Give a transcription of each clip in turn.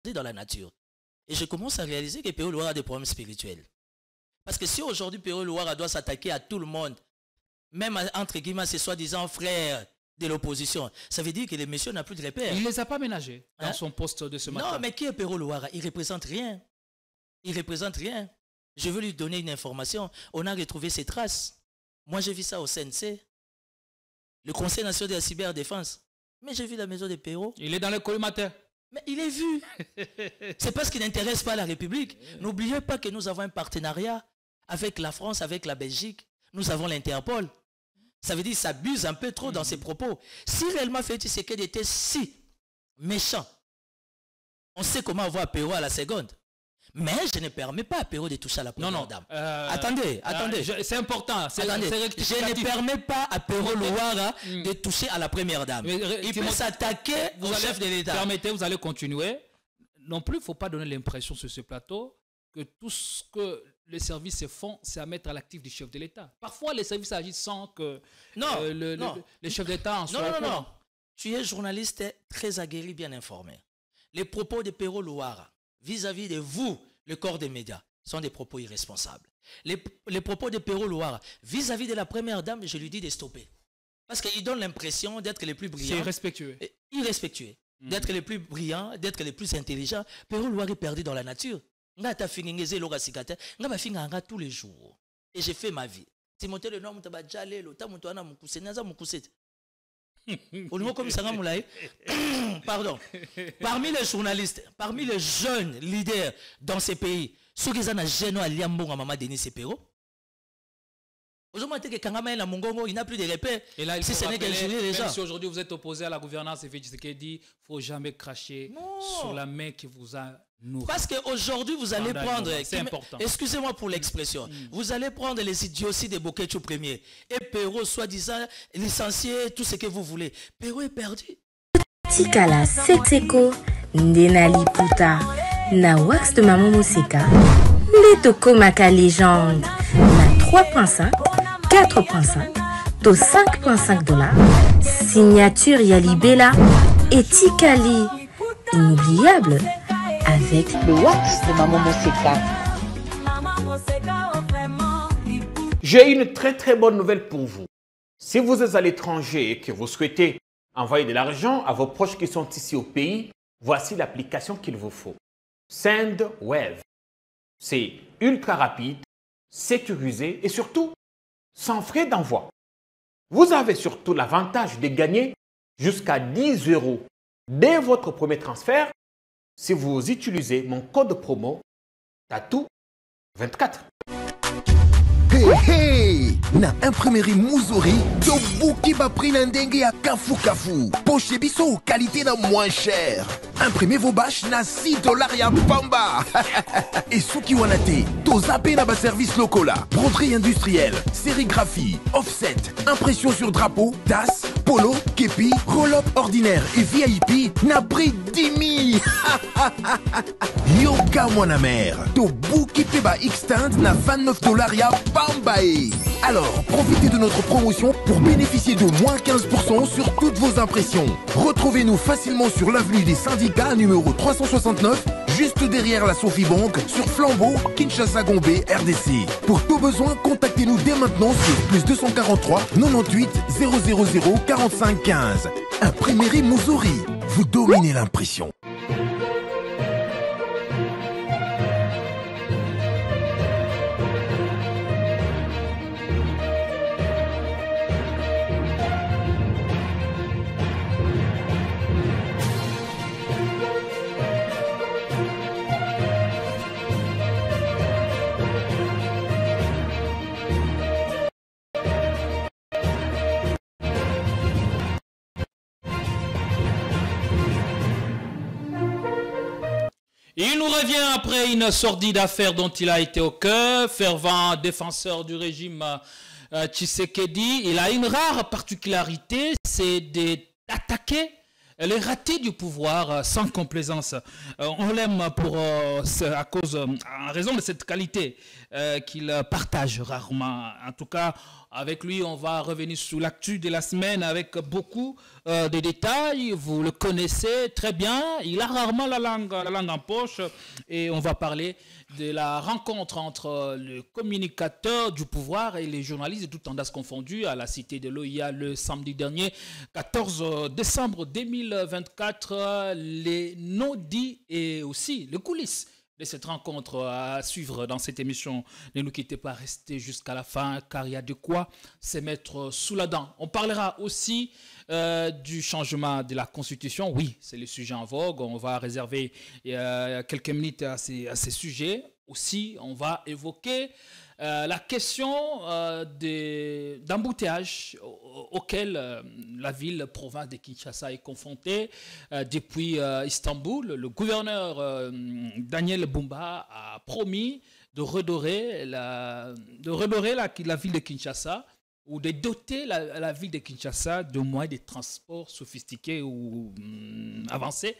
dans la nature. Et je commence à réaliser que Péro Louara a des problèmes spirituels. Parce que si aujourd'hui Péro Louara doit s'attaquer à tout le monde, même entre guillemets ses soi-disant frères de l'opposition, ça veut dire que le monsieur n'a plus de repères. Il ne les a pas ménagés dans son poste de ce matin. Non, mais qui est Péro Louara? Il ne représente rien. Il ne représente rien. Je veux lui donner une information. On a retrouvé ses traces. Moi, j'ai vu ça au CNC, le Conseil national de la cyberdéfense. Mais j'ai vu la maison de Péro. Il est dans le collimateur. Mais il est vu. C'est parce qu'il n'intéresse pas la République. N'oubliez pas que nous avons un partenariat avec la France, avec la Belgique. Nous avons l'Interpol. Ça veut dire qu'il s'abuse un peu trop dans ses propos. Si réellement Félix Tshisekedi était si méchant, on sait comment avoir Péro à la seconde. Mais je ne permets pas à Péro de toucher à la première dame. Attendez. C'est important. Je ne permets pas à Péro Louara de toucher à la première dame. Il peut s'attaquer au chef de l'État. Permettez, vous allez continuer. Non plus, il ne faut pas donner l'impression sur ce plateau que tout ce que les services font, c'est à mettre à l'actif du chef de l'État. Parfois, les services agissent sans que le chef d'État en soit. Non. Tu es journaliste très aguerri, bien informé. Les propos de Péro Louara vis-à-vis de vous, le corps des médias, sont des propos irresponsables. Les propos de Péro Louara vis-à-vis de la première dame, je lui dis de stopper. Parce qu'il donne l'impression d'être les plus brillants. C'est irrespectueux. Irrespectueux. D'être les plus brillants, d'être les plus intelligents. Péro Louara est perdu dans la nature. Tous les jours. Et j'ai fait ma vie. Timothée le nom pardon. Parmi les journalistes, parmi les jeunes leaders dans ces pays, ceux qui ont un jeune à Liambonga Maman Denis Sepero, aujourd'hui, il n'a plus de repères. Et là, il si faut rappeler, les gens. même si aujourd'hui vous êtes opposé à la gouvernance, c'est ce qu'il dit, il ne faut jamais cracher sur la main qui vous a nourri. Parce qu'aujourd'hui, vous allez prendre, c'est important. Excusez-moi pour l'expression, vous allez prendre les idioties de Bokecho Premier et Péro, soi-disant licencié, tout ce que vous voulez. Péro est perdu. Tikala Setseko, Ndenali Puta, na wax de Maman Moussika, Letoko Maka Légende, na 3.5, 4.5, to 5.5 $, signature Yalibela et Tikali, inoubliable, avec le wax de Maman Moussika. J'ai une très bonne nouvelle pour vous. Si vous êtes à l'étranger et que vous souhaitez envoyer de l'argent à vos proches qui sont ici au pays, voici l'application qu'il vous faut. SendWave. C'est ultra rapide, sécurisé et surtout sans frais d'envoi. Vous avez surtout l'avantage de gagner jusqu'à 10 € dès votre premier transfert si vous utilisez mon code promo TATOU24. Hey, na imprimerie Muzuri, Tobuki va prix ndenge à Kafu Kafu. Poche biso, qualité na moins cher. Imprimez vos bâches na 6 $ ya pamba. Et Suki Wanate, Tozape na ba service locola, broderie industrielle, sérigraphie, offset, impression sur drapeau, tasse, polo, képi, roll-up ordinaire et VIP na prix 10 000. Yoka mon mère, Tobuki peba extend na 29 $ ya Pambae. Alors, profitez de notre promotion pour bénéficier de moins 15% sur toutes vos impressions. Retrouvez-nous facilement sur l'avenue des Syndicats numéro 369, juste derrière la Sophie Bank, sur Flambeau, Kinshasa Gombe, RDC. Pour tout besoin, contactez-nous dès maintenant sur +243 98 000 45 15. Imprimerie Muzuri, vous dominez l'impression. Il nous revient après une sordide affaire dont il a été au cœur, fervent défenseur du régime Tshisekedi. Il a une rare particularité, c'est d'attaquer les ratés du pouvoir sans complaisance. On l'aime à cause, en raison de cette qualité qu'il partage rarement. En tout cas, Avec lui, on va revenir sur l'actu de la semaine avec beaucoup de détails. Vous le connaissez très bien. Il a rarement la langue en poche. Et on va parler de la rencontre entre le communicateur du pouvoir et les journalistes de toutes tendances confondues à la Cité de l'OIA le samedi dernier, 14 décembre 2024. Les non-dits et aussi les coulisses de cette rencontre à suivre dans cette émission. Ne nous quittez pas, restez jusqu'à la fin car il y a de quoi se mettre sous la dent. On parlera aussi du changement de la Constitution. Oui, c'est le sujet en vogue. On va réserver quelques minutes à ces sujets. Aussi, on va évoquer la question d'embouteillage auquel la ville-province de Kinshasa est confrontée depuis Istanbul. Le gouverneur Daniel Bumba a promis de redorer la ville de Kinshasa ou de doter la ville de Kinshasa de moyens de transport sophistiqués ou avancés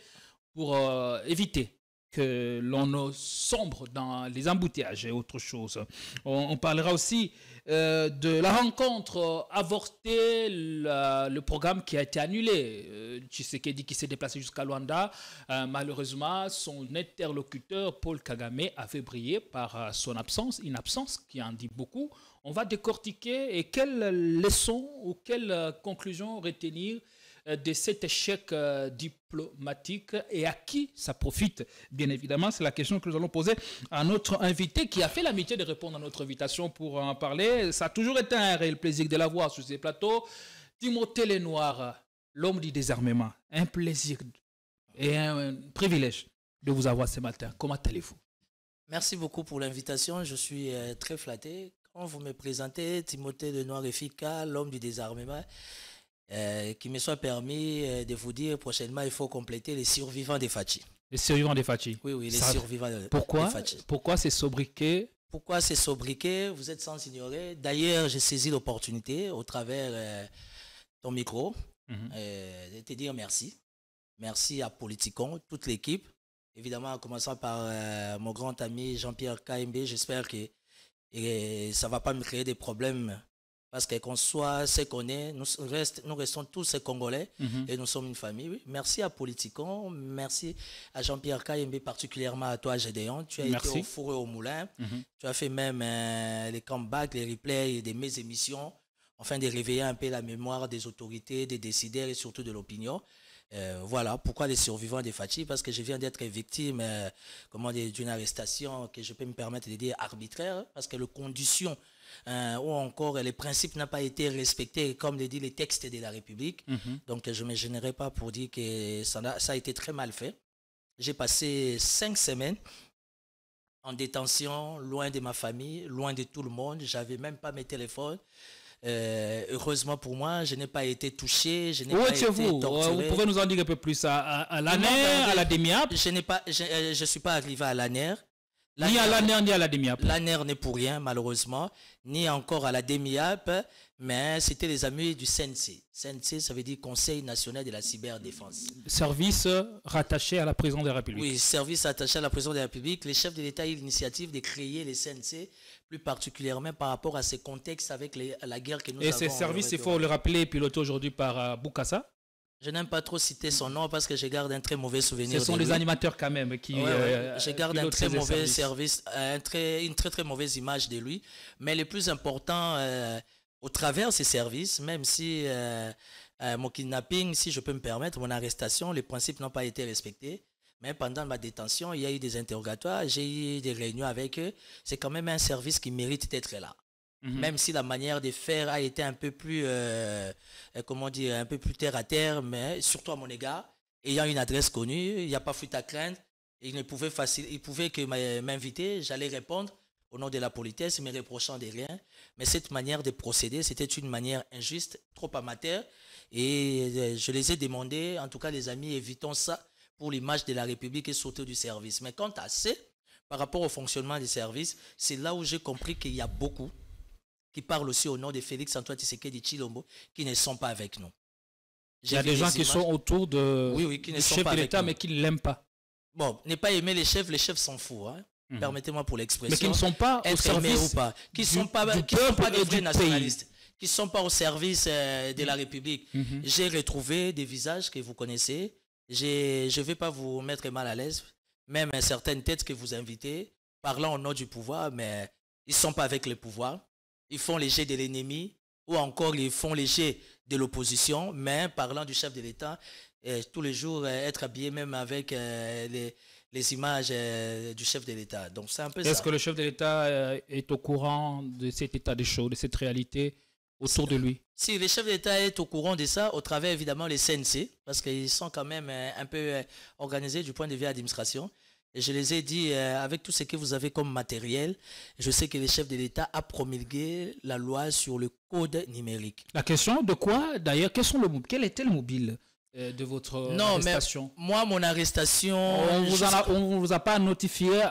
pour éviter que l'on sombre dans les embouteillages et autre chose. On parlera aussi de la rencontre avortée, le programme qui a été annulé. Tshisekedi qui s'est déplacé jusqu'à Luanda. Malheureusement, son interlocuteur Paul Kagame avait brillé par son absence, une absence qui en dit beaucoup. On va décortiquer et quelles leçons ou quelles conclusions retenir de cet échec diplomatique et à qui ça profite. Bien évidemment, c'est la question que nous allons poser à notre invité qui a fait l'amitié de répondre à notre invitation pour en parler. Ça a toujours été un réel plaisir de l'avoir sur ces plateaux. Timothée Lenoir, l'homme du désarmement. Un plaisir et un privilège de vous avoir ce matin. Comment allez-vous? Merci beaucoup pour l'invitation. Je suis très flatté. Quand vous me présentez Timothée Lenoir Efika, l'homme du désarmement, qu'il me soit permis de vous dire prochainement, il faut compléter les survivants des Fachi. Les survivants des Fachi. Oui, les survivants des Fachi. Pourquoi c'est sobriquet? Pourquoi c'est sobriquet? Vous êtes sans ignorer. D'ailleurs, j'ai saisi l'opportunité au travers ton micro de te dire merci. Merci à Politicon, toute l'équipe. Évidemment, en commençant par mon grand ami Jean-Pierre KMB. J'espère que ça ne va pas me créer des problèmes. Parce que qu'on soit ce qu'on est, nous restons tous ces Congolais et nous sommes une famille. Oui. Merci à Politicon, merci à Jean-Pierre KMB, particulièrement à toi, Gédéon. Tu as été au four et au moulin. Tu as fait même les comebacks, les replays de mes émissions, afin de réveiller un peu la mémoire des autorités, des décideurs et surtout de l'opinion. Voilà pourquoi les survivants des Fachi, parce que je viens d'être victime d'une arrestation que je peux me permettre de dire arbitraire, parce que les conditions ou encore les principes n'ont pas été respectés comme le dit les textes de la République. Donc je ne me gênerai pas pour dire que ça a été très mal fait. J'ai passé 5 semaines en détention, loin de ma famille, loin de tout le monde. Je n'avais même pas mes téléphones. Heureusement pour moi, je n'ai pas été touché, je n'ai pas été torturé. Vous pouvez nous en dire un peu plus à l'ANER, à la DEMIAP? Je ne suis pas arrivé à l'ANER. Ni à l'ANER, ni à la DEMIAP. L'ANER n'est pour rien, malheureusement, ni encore à la DEMIAP, mais c'était les amis du CNC. CNC, ça veut dire Conseil national de la cyberdéfense. Service rattaché à la présidence de la République. Oui, service attaché à la présidence de la République. Les chefs de l'État ont eu l'initiative de créer les CNC, plus particulièrement par rapport à ces contextes avec la guerre que nous avons. Et ces services, il faut le rappeler, pilotés aujourd'hui par Boukassa. Je n'aime pas trop citer son nom parce que je garde un très mauvais souvenir. Ce sont des animateurs quand même qui... je garde un très mauvais service, une très très mauvaise image de lui. Mais le plus important, au travers de ces services, même si mon kidnapping, si je peux me permettre, mon arrestation, les principes n'ont pas été respectés. Mais pendant ma détention, il y a eu des interrogatoires, j'ai eu des réunions avec eux. C'est quand même un service qui mérite d'être là. Même si la manière de faire a été un peu plus, un peu plus terre à terre, mais surtout à mon égard, ayant une adresse connue, il n'y a pas fuite à craindre. Il pouvait que m'inviter, j'allais répondre au nom de la politesse, me reprochant de rien. Mais cette manière de procéder, c'était une manière injuste, trop amateur. Et je les ai demandé, en tout cas les amis, évitons ça pour l'image de la République et sauter du service. Mais quant à ça, par rapport au fonctionnement des services, c'est là où j'ai compris qu'il y a beaucoup qui parlent aussi au nom de Félix Antoine Tshisekedi Tshilombo, qui ne sont pas avec nous. Il y a des gens qui sont autour de qui ne sont chef de l'État, mais qui ne l'aiment pas. Bon, ne pas aimer les chefs s'en foutent. Permettez-moi pour l'expression. Mais qui ne sont pas au service ou pas. Qui ne sont pas des vrais nationalistes. qui ne sont pas au service de la République. J'ai retrouvé des visages que vous connaissez. Je ne vais pas vous mettre mal à l'aise. Même certaines têtes que vous invitez, parlant au nom du pouvoir, mais ils ne sont pas avec le pouvoir. Ils font les jets de l'ennemi ou encore ils font les jets de l'opposition, mais parlant du chef de l'État, tous les jours être habillé même avec les images du chef de l'État. Donc c'est un peu ça. Est-ce que le chef de l'État est au courant de cet état des choses, de cette réalité autour de lui? Si le chef de l'État est au courant de ça, au travers évidemment les CNC, parce qu'ils sont quand même un peu organisés du point de vue administration. Et je les ai dit, avec tout ce que vous avez comme matériel, je sais que le chef de l'État a promulgué la loi sur le code numérique. La question de quoi, d'ailleurs, quel était le mobile de votre arrestation? Mais moi, mon arrestation... On ne vous a pas notifié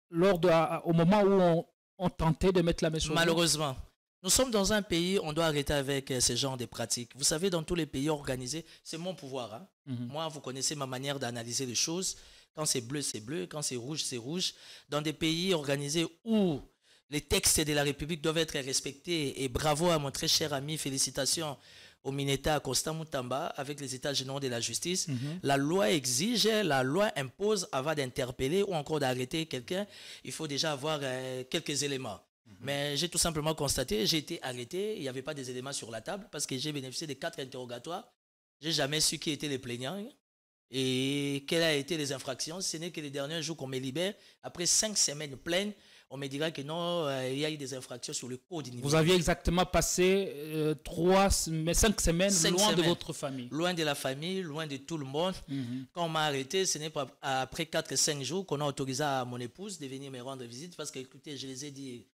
au moment où on tentait de mettre la main sur vous? Malheureusement. Nous sommes dans un pays, on doit arrêter avec ce genre de pratiques. Vous savez, dans tous les pays organisés, c'est mon pouvoir. Hein? Moi, vous connaissez ma manière d'analyser les choses. Quand c'est bleu, c'est bleu. Quand c'est rouge, c'est rouge. Dans des pays organisés où les textes de la République doivent être respectés, et bravo à mon très cher ami, félicitations au Mineta Constant Moutamba avec les états généraux de la justice, la loi exige, la loi impose avant d'interpeller ou encore d'arrêter quelqu'un, il faut déjà avoir quelques éléments. Mais j'ai tout simplement constaté, j'ai été arrêté, il n'y avait pas des éléments sur la table parce que j'ai bénéficié de 4 interrogatoires. Je n'ai jamais su qui étaient les plaignants et quelles ont été les infractions. Ce n'est que les derniers jours qu'on me libère. Après 5 semaines pleines, on me dira que non, il y a eu des infractions sur le code numérique. Vous aviez exactement passé 5 semaines loin de votre famille. Loin de la famille, loin de tout le monde. Quand on m'a arrêté, ce n'est pas après 4-5 jours qu'on a autorisé à mon épouse de venir me rendre visite parce que, écoutez, je les ai dit...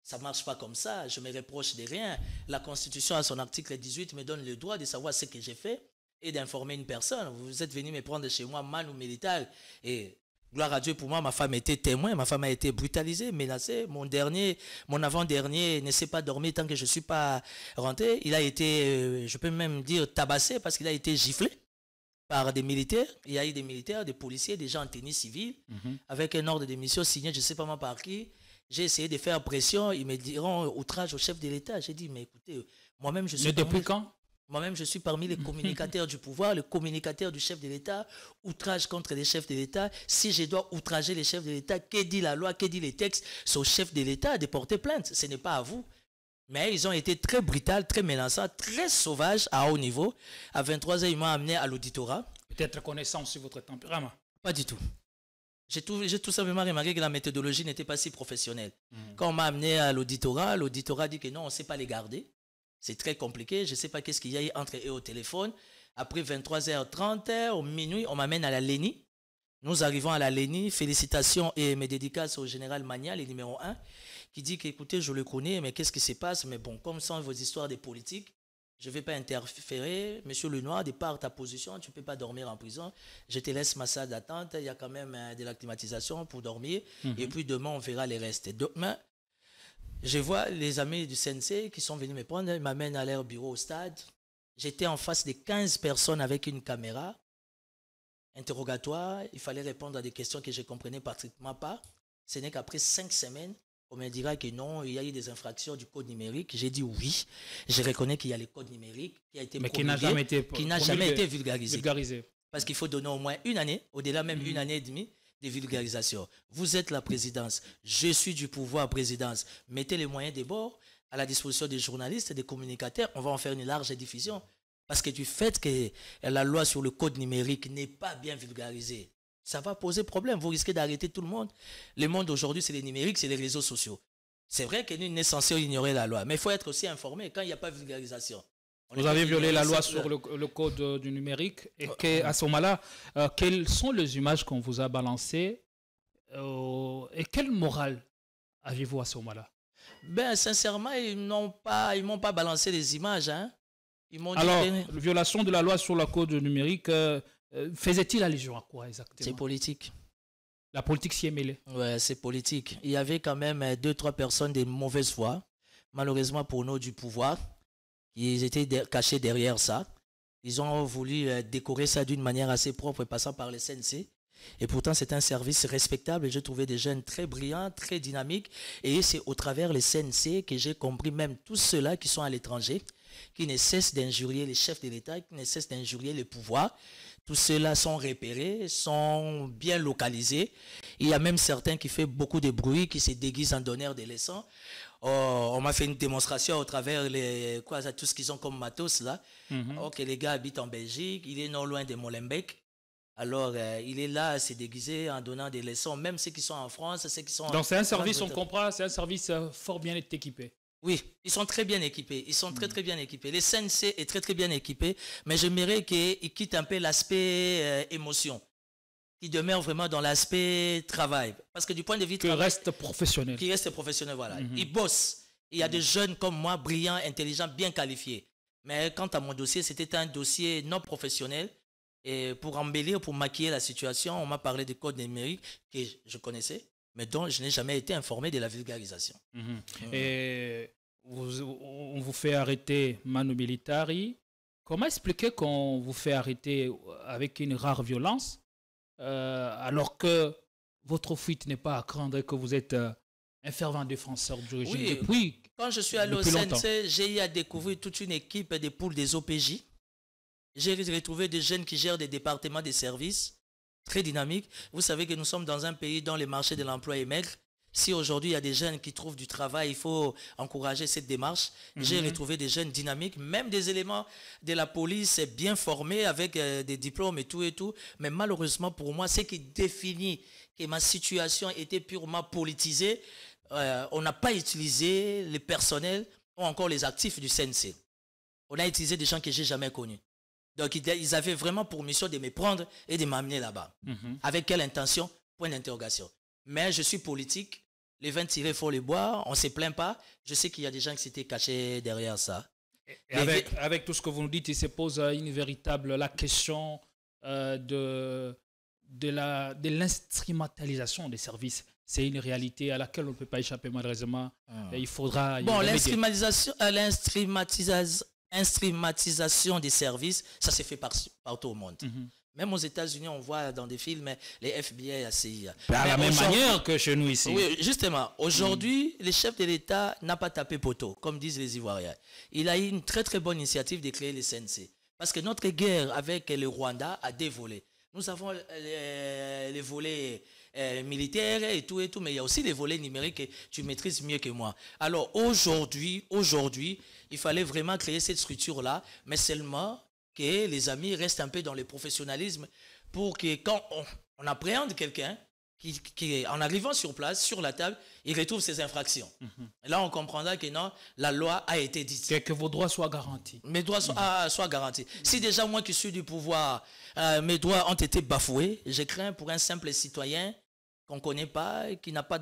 Ça ne marche pas comme ça, je me reproche de rien. La Constitution, à son article 18, me donne le droit de savoir ce que j'ai fait et d'informer une personne. Vous êtes venu me prendre chez moi, mal ou militaire. Et gloire à Dieu, pour moi, ma femme était témoin, ma femme a été brutalisée, menacée. Mon avant-dernier ne s'est pas dormi tant que je ne suis pas rentré. Il a été, je peux même dire, tabassé parce qu'il a été giflé par des militaires. Il y a eu des militaires, des policiers, des gens en tenue civile, avec un ordre de mission signé, je ne sais pas moi par qui. J'ai essayé de faire pression, ils me diront outrage au chef de l'État. J'ai dit, mais écoutez, moi-même je suis... Mais depuis quand? Moi-même je suis parmi les communicateurs du pouvoir, le communicateur du chef de l'État, outrage contre les chefs de l'État. Si je dois outrager les chefs de l'État, que dit la loi, que dit les textes? C'est au chef de l'État de porter plainte, ce n'est pas à vous. Mais ils ont été très brutaux, très menaçants, très sauvages à haut niveau. À 23 ans, ils m'ont amené à l'auditorat. Peut-être connaissant sur votre tempérament. Pas du tout. J'ai tout simplement remarqué que la méthodologie n'était pas si professionnelle. Quand on m'a amené à l'auditorat dit que non, on ne sait pas les garder. C'est très compliqué. Je ne sais pas qu'est-ce qu'il y a eu entre eux au téléphone. Après 23h30, au minuit, on m'amène à la LENI. Nous arrivons à la LENI. Félicitations et mes dédicaces au général Magna, le numéro 1, qui dit qu'écoutez, je le connais, mais qu'est-ce qui se passe? Mais bon, comme sans vos histoires de politique, je ne vais pas interférer. Monsieur Lenoir, de par ta position, tu ne peux pas dormir en prison. Je te laisse ma salle d'attente. Il y a quand même de la climatisation pour dormir. Et puis demain, on verra les restes. Demain, je vois les amis du CNC qui sont venus me prendre. Ils m'amènent à leur bureau au stade. J'étais en face de 15 personnes avec une caméra. Interrogatoire. Il fallait répondre à des questions que je ne comprenais pratiquement pas. Ce n'est qu'après 5 semaines, on me dira que non, il y a eu des infractions du code numérique. J'ai dit oui. Je reconnais qu'il y a le code numérique qui a été mais qui n'a jamais été vulgarisé. Parce qu'il faut donner au moins une année, au-delà même une année et demie de vulgarisation. Vous êtes la présidence. Je suis du pouvoir présidence. Mettez les moyens de bord à la disposition des journalistes et des communicateurs. On va en faire une large diffusion. Parce que du fait que la loi sur le code numérique n'est pas bien vulgarisée, ça va poser problème. Vous risquez d'arrêter tout le monde. Le monde aujourd'hui, c'est les numériques, c'est les réseaux sociaux. C'est vrai que nous, on est censé ignorer la loi, mais il faut être aussi informé quand il n'y a pas de vulgarisation. Vous avez violé la loi sur le code du numérique et à ce moment-là, quelles sont les images qu'on vous a balancées et quelle morale aviez-vous à ce moment-là? Ben, sincèrement, ils m'ont pas balancé les images. Hein. Ils m'ont dit alors, la violation de la loi sur le code numérique, faisait-il allusion à quoi exactement? C'est politique. La politique s'y est mêlée? Ouais, c'est politique. Il y avait quand même 2-3 personnes de mauvaise foi, malheureusement pour nous du pouvoir, qui étaient cachés derrière ça. Ils ont voulu décorer ça d'une manière assez propre, passant par les CNC. Et pourtant, c'est un service respectable et j'ai trouvé des jeunes très brillants, très dynamiques. Et c'est au travers les CNC que j'ai compris même tous ceux-là qui sont à l'étranger, qui ne cessent d'injurier les chefs de l'État, qui ne cessent d'injurier les pouvoirs. Tous ceux-là sont repérés, sont bien localisés. Il y a même certains qui font beaucoup de bruit, qui se déguisent en donneurs de leçons. Oh, on m'a fait une démonstration au travers tout ce qu'ils ont comme matos là. Ok, les gars habitent en Belgique, il est non loin de Molenbeek. Alors, il est là à se déguiser en donnant des leçons, même ceux qui sont en France, ceux qui sont... Donc c'est un service, on comprend, c'est un service fort bien équipé. Oui, ils sont très bien équipés. Ils sont très bien équipés. Les CNC est très bien équipé, mais j'aimerais qu'ils quittent un peu l'aspect émotion, qu'ils demeurent vraiment dans l'aspect travail. Parce que du point de vue travail... reste professionnel. Qui reste professionnel, voilà. Ils bossent. Il y a des jeunes comme moi, brillants, intelligents, bien qualifiés. Mais quant à mon dossier, c'était un dossier non professionnel. Et pour embellir, pour maquiller la situation, on m'a parlé des codes numériques que je connaissais, mais dont je n'ai jamais été informé de la vulgarisation. Et on vous fait arrêter manu militari. Comment expliquer qu'on vous fait arrêter avec une rare violence alors que votre fuite n'est pas à craindre et que vous êtes un fervent défenseur du régime depuis quand je suis allé au CNC, j'ai eu à découvrir toute une équipe des poules des OPJ. J'ai retrouvé des jeunes qui gèrent des départements de services très dynamiques. Vous savez que nous sommes dans un pays dont le marché de l'emploi est maigre. Si aujourd'hui il y a des jeunes qui trouvent du travail, il faut encourager cette démarche. J'ai retrouvé des jeunes dynamiques, même des éléments de la police bien formés avec des diplômes et tout. Mais malheureusement pour moi, ce qui définit que ma situation était purement politisée, on n'a pas utilisé les personnels ou encore les actifs du CNC. On a utilisé des gens que je n'ai jamais connus. Donc, ils avaient vraiment pour mission de me prendre et de m'amener là-bas. Avec quelle intention? Point d'interrogation. Mais je suis politique. Les vins tirés, il faut les boire. On ne se plaint pas. Je sais qu'il y a des gens qui s'étaient cachés derrière ça. Et avec tout ce que vous nous dites, il se pose la question de l'instrumentalisation des services. C'est une réalité à laquelle on ne peut pas échapper malheureusement. Il faudra... Bon, l'instrumentalisation des services, ça s'est fait partout au monde. Même aux États-Unis, on voit dans des films les FBI, la CIA. À la même manière que chez nous ici. Oui, justement. Aujourd'hui, le chef de l'État n'a pas tapé poteau, comme disent les Ivoiriens. Il a eu une très bonne initiative de créer les CNC. Parce que notre guerre avec le Rwanda a des volets. Nous avons les volets militaires et tout, mais il y a aussi les volets numériques que tu maîtrises mieux que moi. Alors aujourd'hui, il fallait vraiment créer cette structure-là, mais seulement que les amis restent un peu dans le professionnalisme pour que quand on appréhende quelqu'un, qui en arrivant sur place, sur la table, il retrouve ses infractions. Là, on comprendra que non, la loi a été dite. Que vos droits soient garantis. Mes droits soient garantis. Si déjà moi qui suis du pouvoir, mes droits ont été bafoués, je crains pour un simple citoyen qu'on ne connaît pas, qui n'a pas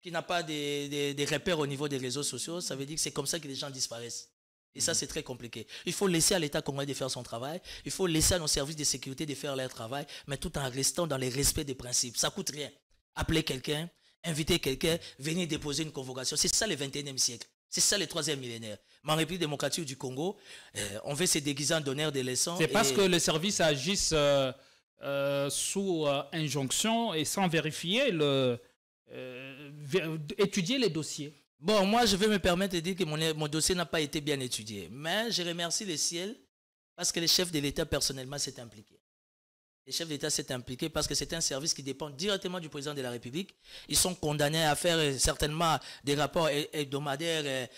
qui n'a pas des repères au niveau des réseaux sociaux, ça veut dire que c'est comme ça que les gens disparaissent. Et ça, c'est très compliqué. Il faut laisser à l'État congolais de faire son travail. Il faut laisser à nos services de sécurité de faire leur travail, mais tout en restant dans le respect des principes. Ça ne coûte rien. Appeler quelqu'un, inviter quelqu'un, venir déposer une convocation. C'est ça le 21e siècle. C'est ça le 3e millénaire. Mais en République démocratique du Congo, on veut se déguiser en donneur de leçons. C'est parce que les services agissent sous injonction et sans vérifier étudier les dossiers. Bon, moi, je vais me permettre de dire que mon dossier n'a pas été bien étudié. Mais je remercie le ciel parce que le chef de l'État, personnellement, s'est impliqué. Le chef de l'État s'est impliqué parce que c'est un service qui dépend directement du président de la République. Ils sont condamnés à faire certainement des rapports hebdomadaires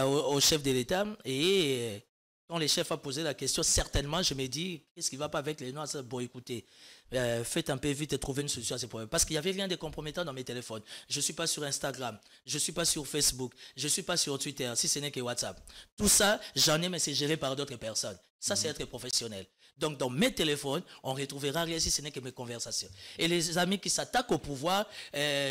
au chef de l'État. Et quand le chef a posé la question, certainement, je me dis, qu'est-ce qui ne va pas avec les Noirs? Bon, écoutez, faites un peu vite et trouvez une solution à ces problèmes. Parce qu'il n'y avait rien de compromettant dans mes téléphones. Je ne suis pas sur Instagram, je ne suis pas sur Facebook, je ne suis pas sur Twitter, si ce n'est que WhatsApp. Tout ça, j'en ai, mais c'est géré par d'autres personnes. Ça, c'est être professionnel. Donc, dans mes téléphones, on ne retrouvera rien si ce n'est que mes conversations. Et les amis qui s'attaquent au pouvoir,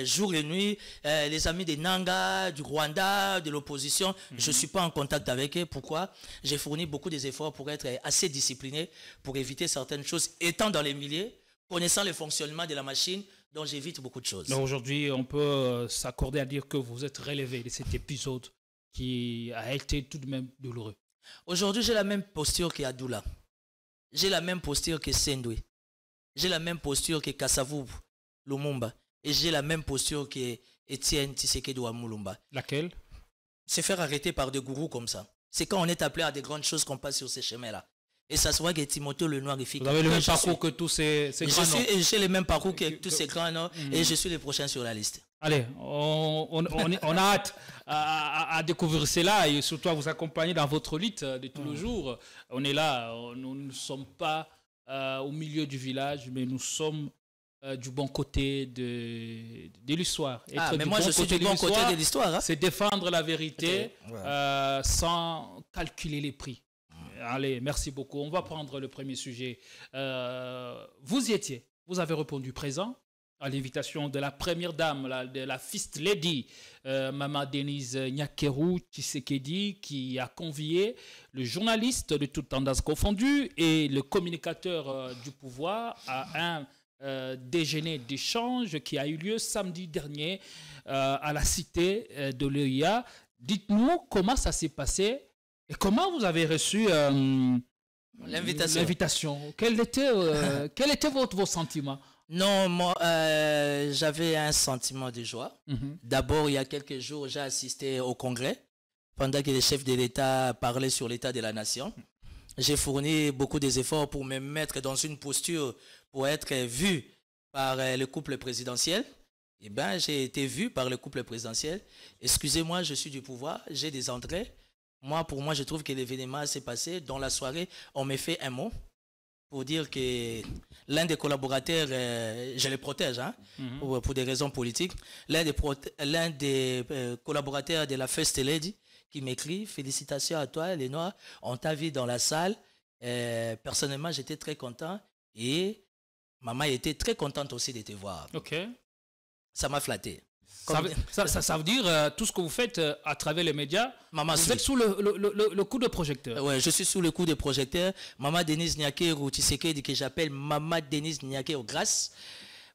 jour et nuit, les amis des Nanga, du Rwanda, de l'opposition, je ne suis pas en contact avec eux. Pourquoi? J'ai fourni beaucoup d'efforts pour être assez discipliné, pour éviter certaines choses, étant dans les milliers, connaissant le fonctionnement de la machine, donc j'évite beaucoup de choses. Aujourd'hui, on peut s'accorder à dire que vous êtes relevé de cet épisode qui a été tout de même douloureux. Aujourd'hui, j'ai la même posture qu'Adoula. J'ai la même posture que Sendoué. J'ai la même posture que Kassavou Lumumba. Et j'ai la même posture que Étienne Tshisekedi Mulumba. Laquelle? Se faire arrêter par des gourous comme ça. C'est quand on est appelé à des grandes choses qu'on passe sur ces chemins-là. Et ça se voit que Timothée Lenoir est efficace. Vous avez le même parcours que tous ces grands noms. J'ai le même parcours que tous ces grands noms et je suis le prochain sur la liste. Allez, on a hâte à découvrir cela et surtout à vous accompagner dans votre lutte de tous les jours. On est là, nous ne sommes pas au milieu du village, mais nous sommes du bon côté de l'histoire. Mais moi je suis du bon côté de l'histoire. Hein? C'est défendre la vérité sans calculer les prix. Allez, merci beaucoup. On va prendre le premier sujet. Vous y étiez. Vous avez répondu présent à l'invitation de la première dame, de la First Lady, Maman Denise Nyakeru Tshisekedi, qui a convié le journaliste de toutes tendances confondues et le communicateur du pouvoir à un déjeuner d'échange qui a eu lieu samedi dernier à la cité de l'EIA. Dites-nous comment ça s'est passé. Et comment vous avez reçu l'invitation? Quel était vos sentiments? Non, moi, j'avais un sentiment de joie. D'abord, il y a quelques jours, j'ai assisté au congrès pendant que les chefs de l'État parlaient sur l'état de la nation. J'ai fourni beaucoup d'efforts pour me mettre dans une posture pour être vu par le couple présidentiel. Eh bien, j'ai été vu par le couple présidentiel. Excusez-moi, je suis du pouvoir, j'ai des entrées. Pour moi, je trouve que l'événement s'est passé. Dans la soirée, on m'a fait un mot pour dire que l'un des collaborateurs, je les protège pour des raisons politiques, l'un des collaborateurs de la First Lady qui m'écrit « Félicitations à toi, Lenoir, on t'a vu dans la salle. » Personnellement, j'étais très content et maman était très contente aussi de te voir. Ok. Ça m'a flatté. Ça veut dire tout ce que vous faites à travers les médias, vous êtes sous le coup de projecteur. Oui, je suis sous le coup de projecteur. Maman Denise Nyakeru Tshisekedi, que j'appelle Maman Denise Nyakeru Grâce.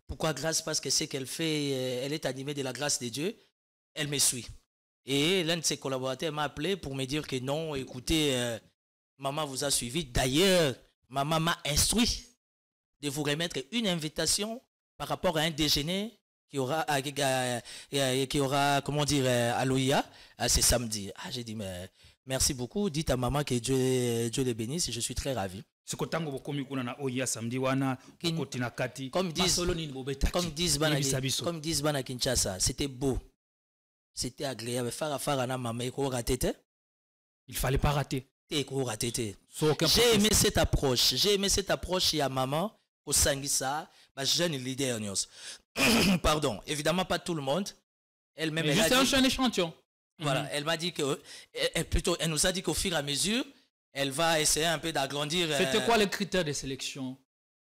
Pourquoi grâce? Parce que ce qu'elle fait, elle est animée de la grâce de Dieu. Elle me suit. Et l'un de ses collaborateurs m'a appelé pour me dire que non, écoutez, maman vous a suivi. D'ailleurs, maman m'a instruit de vous remettre une invitation par rapport à un déjeuner qui aura, comment dire, à l'OIA, c'est samedi. J'ai dit, mais merci beaucoup. Dites à maman que Dieu les bénisse. Je suis très ravi. Comme disent Bana Kinshasa, c'était beau. C'était agréable. Il fallait pas rater. J'ai aimé cette approche. Il y a maman au Sangissa, jeune leader. Pardon, évidemment pas tout le monde. Elle-même, elle juste un échantillon. Voilà, elle m'a dit que, elle nous a dit qu'au fur et à mesure, elle va essayer un peu d'agrandir. C'était quoi les critères de sélection?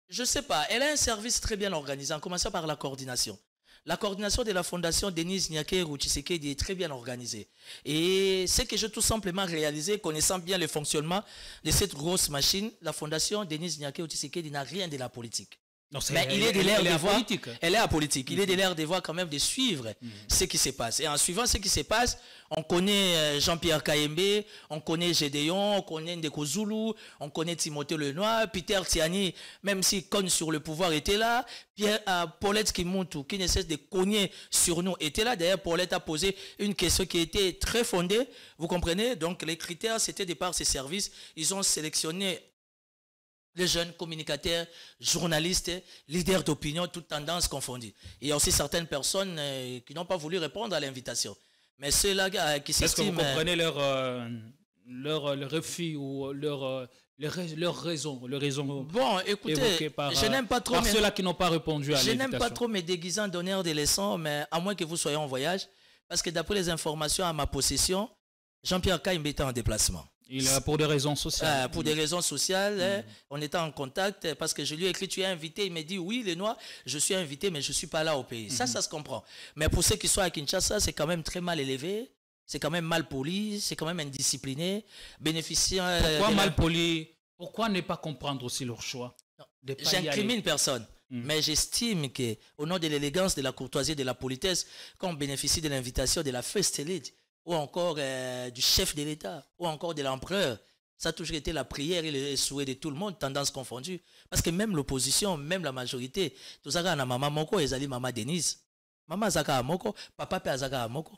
Je sais pas. Elle a un service très bien organisé, en commençant par la coordination. La coordination de la fondation Denise Nyakeru Tshisekedi est très bien organisée. Et ce que j'ai tout simplement réalisé, connaissant bien le fonctionnement de cette grosse machine, la fondation Denise Nyakeru Tshisekedi n'a rien de la politique. Non, mais il est de l'air de voir. Elle est apolitique. Il est de l'air de voir quand même de suivre ce qui se passe. Et en suivant ce qui se passe, on connaît Jean-Pierre Kayembe, on connaît Gédéon, on connaît Ndeko Zulu, on connaît Timothée Lenoir, Peter Tiani, même si Cogne sur le pouvoir était là, Paulette Kimuntu, qui ne cesse de cogner sur nous, était là. D'ailleurs, Paulette a posé une question qui était très fondée. Vous comprenez? Donc, les critères, c'était de par ces services. Ils ont sélectionné les jeunes communicateurs, journalistes, leaders d'opinion, toutes tendances confondues. Il y a aussi certaines personnes qui n'ont pas voulu répondre à l'invitation. Mais ceux-là qui s'estiment... Est-ce que vous comprenez leur refus ou leur raison, bon, écoutez, je n'aime pas trop... ceux-là qui n'ont pas répondu à l'invitation. Je n'aime pas trop me déguiser en donneur de leçons, mais à moins que vous soyez en voyage, parce que d'après les informations à ma possession, Jean-Pierre Kayembe était en déplacement. Pour des raisons sociales. Pour des raisons sociales, on était en contact parce que je lui ai écrit, tu es invité. Il m'a dit, oui, Lenoir, je suis invité, mais je ne suis pas là au pays. Ça se comprend. Mais pour ceux qui sont à Kinshasa, c'est quand même très mal élevé. C'est quand même mal poli. C'est quand même indiscipliné. Bénéficiant. Pourquoi mal poli? Pourquoi ne pas comprendre aussi leur choix? J'incrimine personne. Mais j'estime qu'au nom de l'élégance, de la courtoisie, de la politesse, qu'on bénéficie de l'invitation de la First Lady, ou encore du chef de l'État, ou encore de l'empereur, Ça a toujours été la prière et le souhait de tout le monde, tendance confondue. Parce que même l'opposition, même la majorité, tout ça, na maman Moko, ils allaient maman Denise. Maman Zaka Moko, papa Pé Zaka Moko.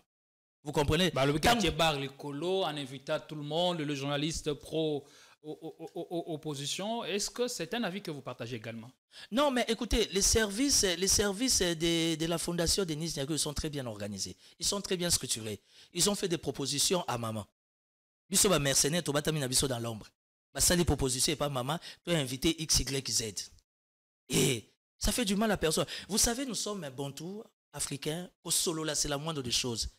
Vous comprenez? Bah, le quartier bar, les colos, en invitant tout le monde, le journaliste pro-opposition. Est-ce que c'est un avis que vous partagez également? Non, mais écoutez, les services de la fondation Denise Niakou sont très bien organisés. Ils sont très bien structurés. Ils ont fait des propositions à maman. Biso ba mercenaire, to batamina biso dans l'ombre. Bah ça les propositions et pas maman, tu as invité X, Y, Z. Et ça fait du mal à personne. Vous savez, nous sommes un bon tour africain. Au solo là, c'est la moindre des choses.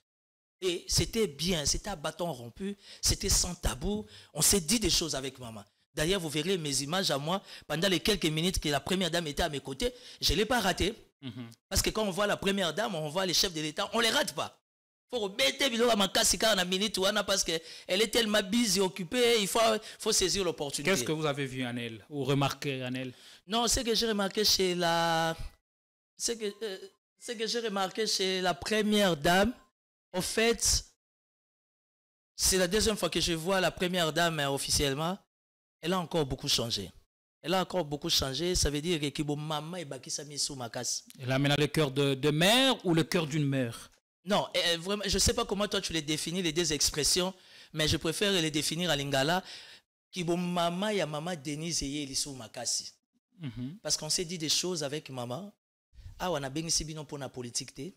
Et c'était bien, c'était à bâton rompu, c'était sans tabou. On s'est dit des choses avec maman. D'ailleurs, vous verrez mes images à moi, pendant les quelques minutes que la première dame était à mes côtés, je ne l'ai pas raté. Parce que quand on voit la première dame, on voit les chefs de l'État, on ne les rate pas. Il faut bêter à minute parce qu'elle est tellement busy, occupée, il faut saisir l'opportunité. Qu'est-ce que vous avez vu en elle, ou remarqué en elle? Non, ce que j'ai remarqué chez la... Ce que j'ai remarqué chez la première dame, en fait, c'est la deuxième fois que je vois la première dame officiellement. Elle a encore beaucoup changé. Elle a encore beaucoup changé. Ça veut dire que maman est baki sa mise sous ma casse. Elle a maintenant le cœur de mère ou le cœur d'une mère? Non, vraiment, je ne sais pas comment toi tu les définis, les deux expressions, mais je préfère les définir à lingala. Qui maman et maman Denise et sous ma casse. Parce qu'on s'est dit des choses avec maman. Ah, on a bien ici bino pour la politique té.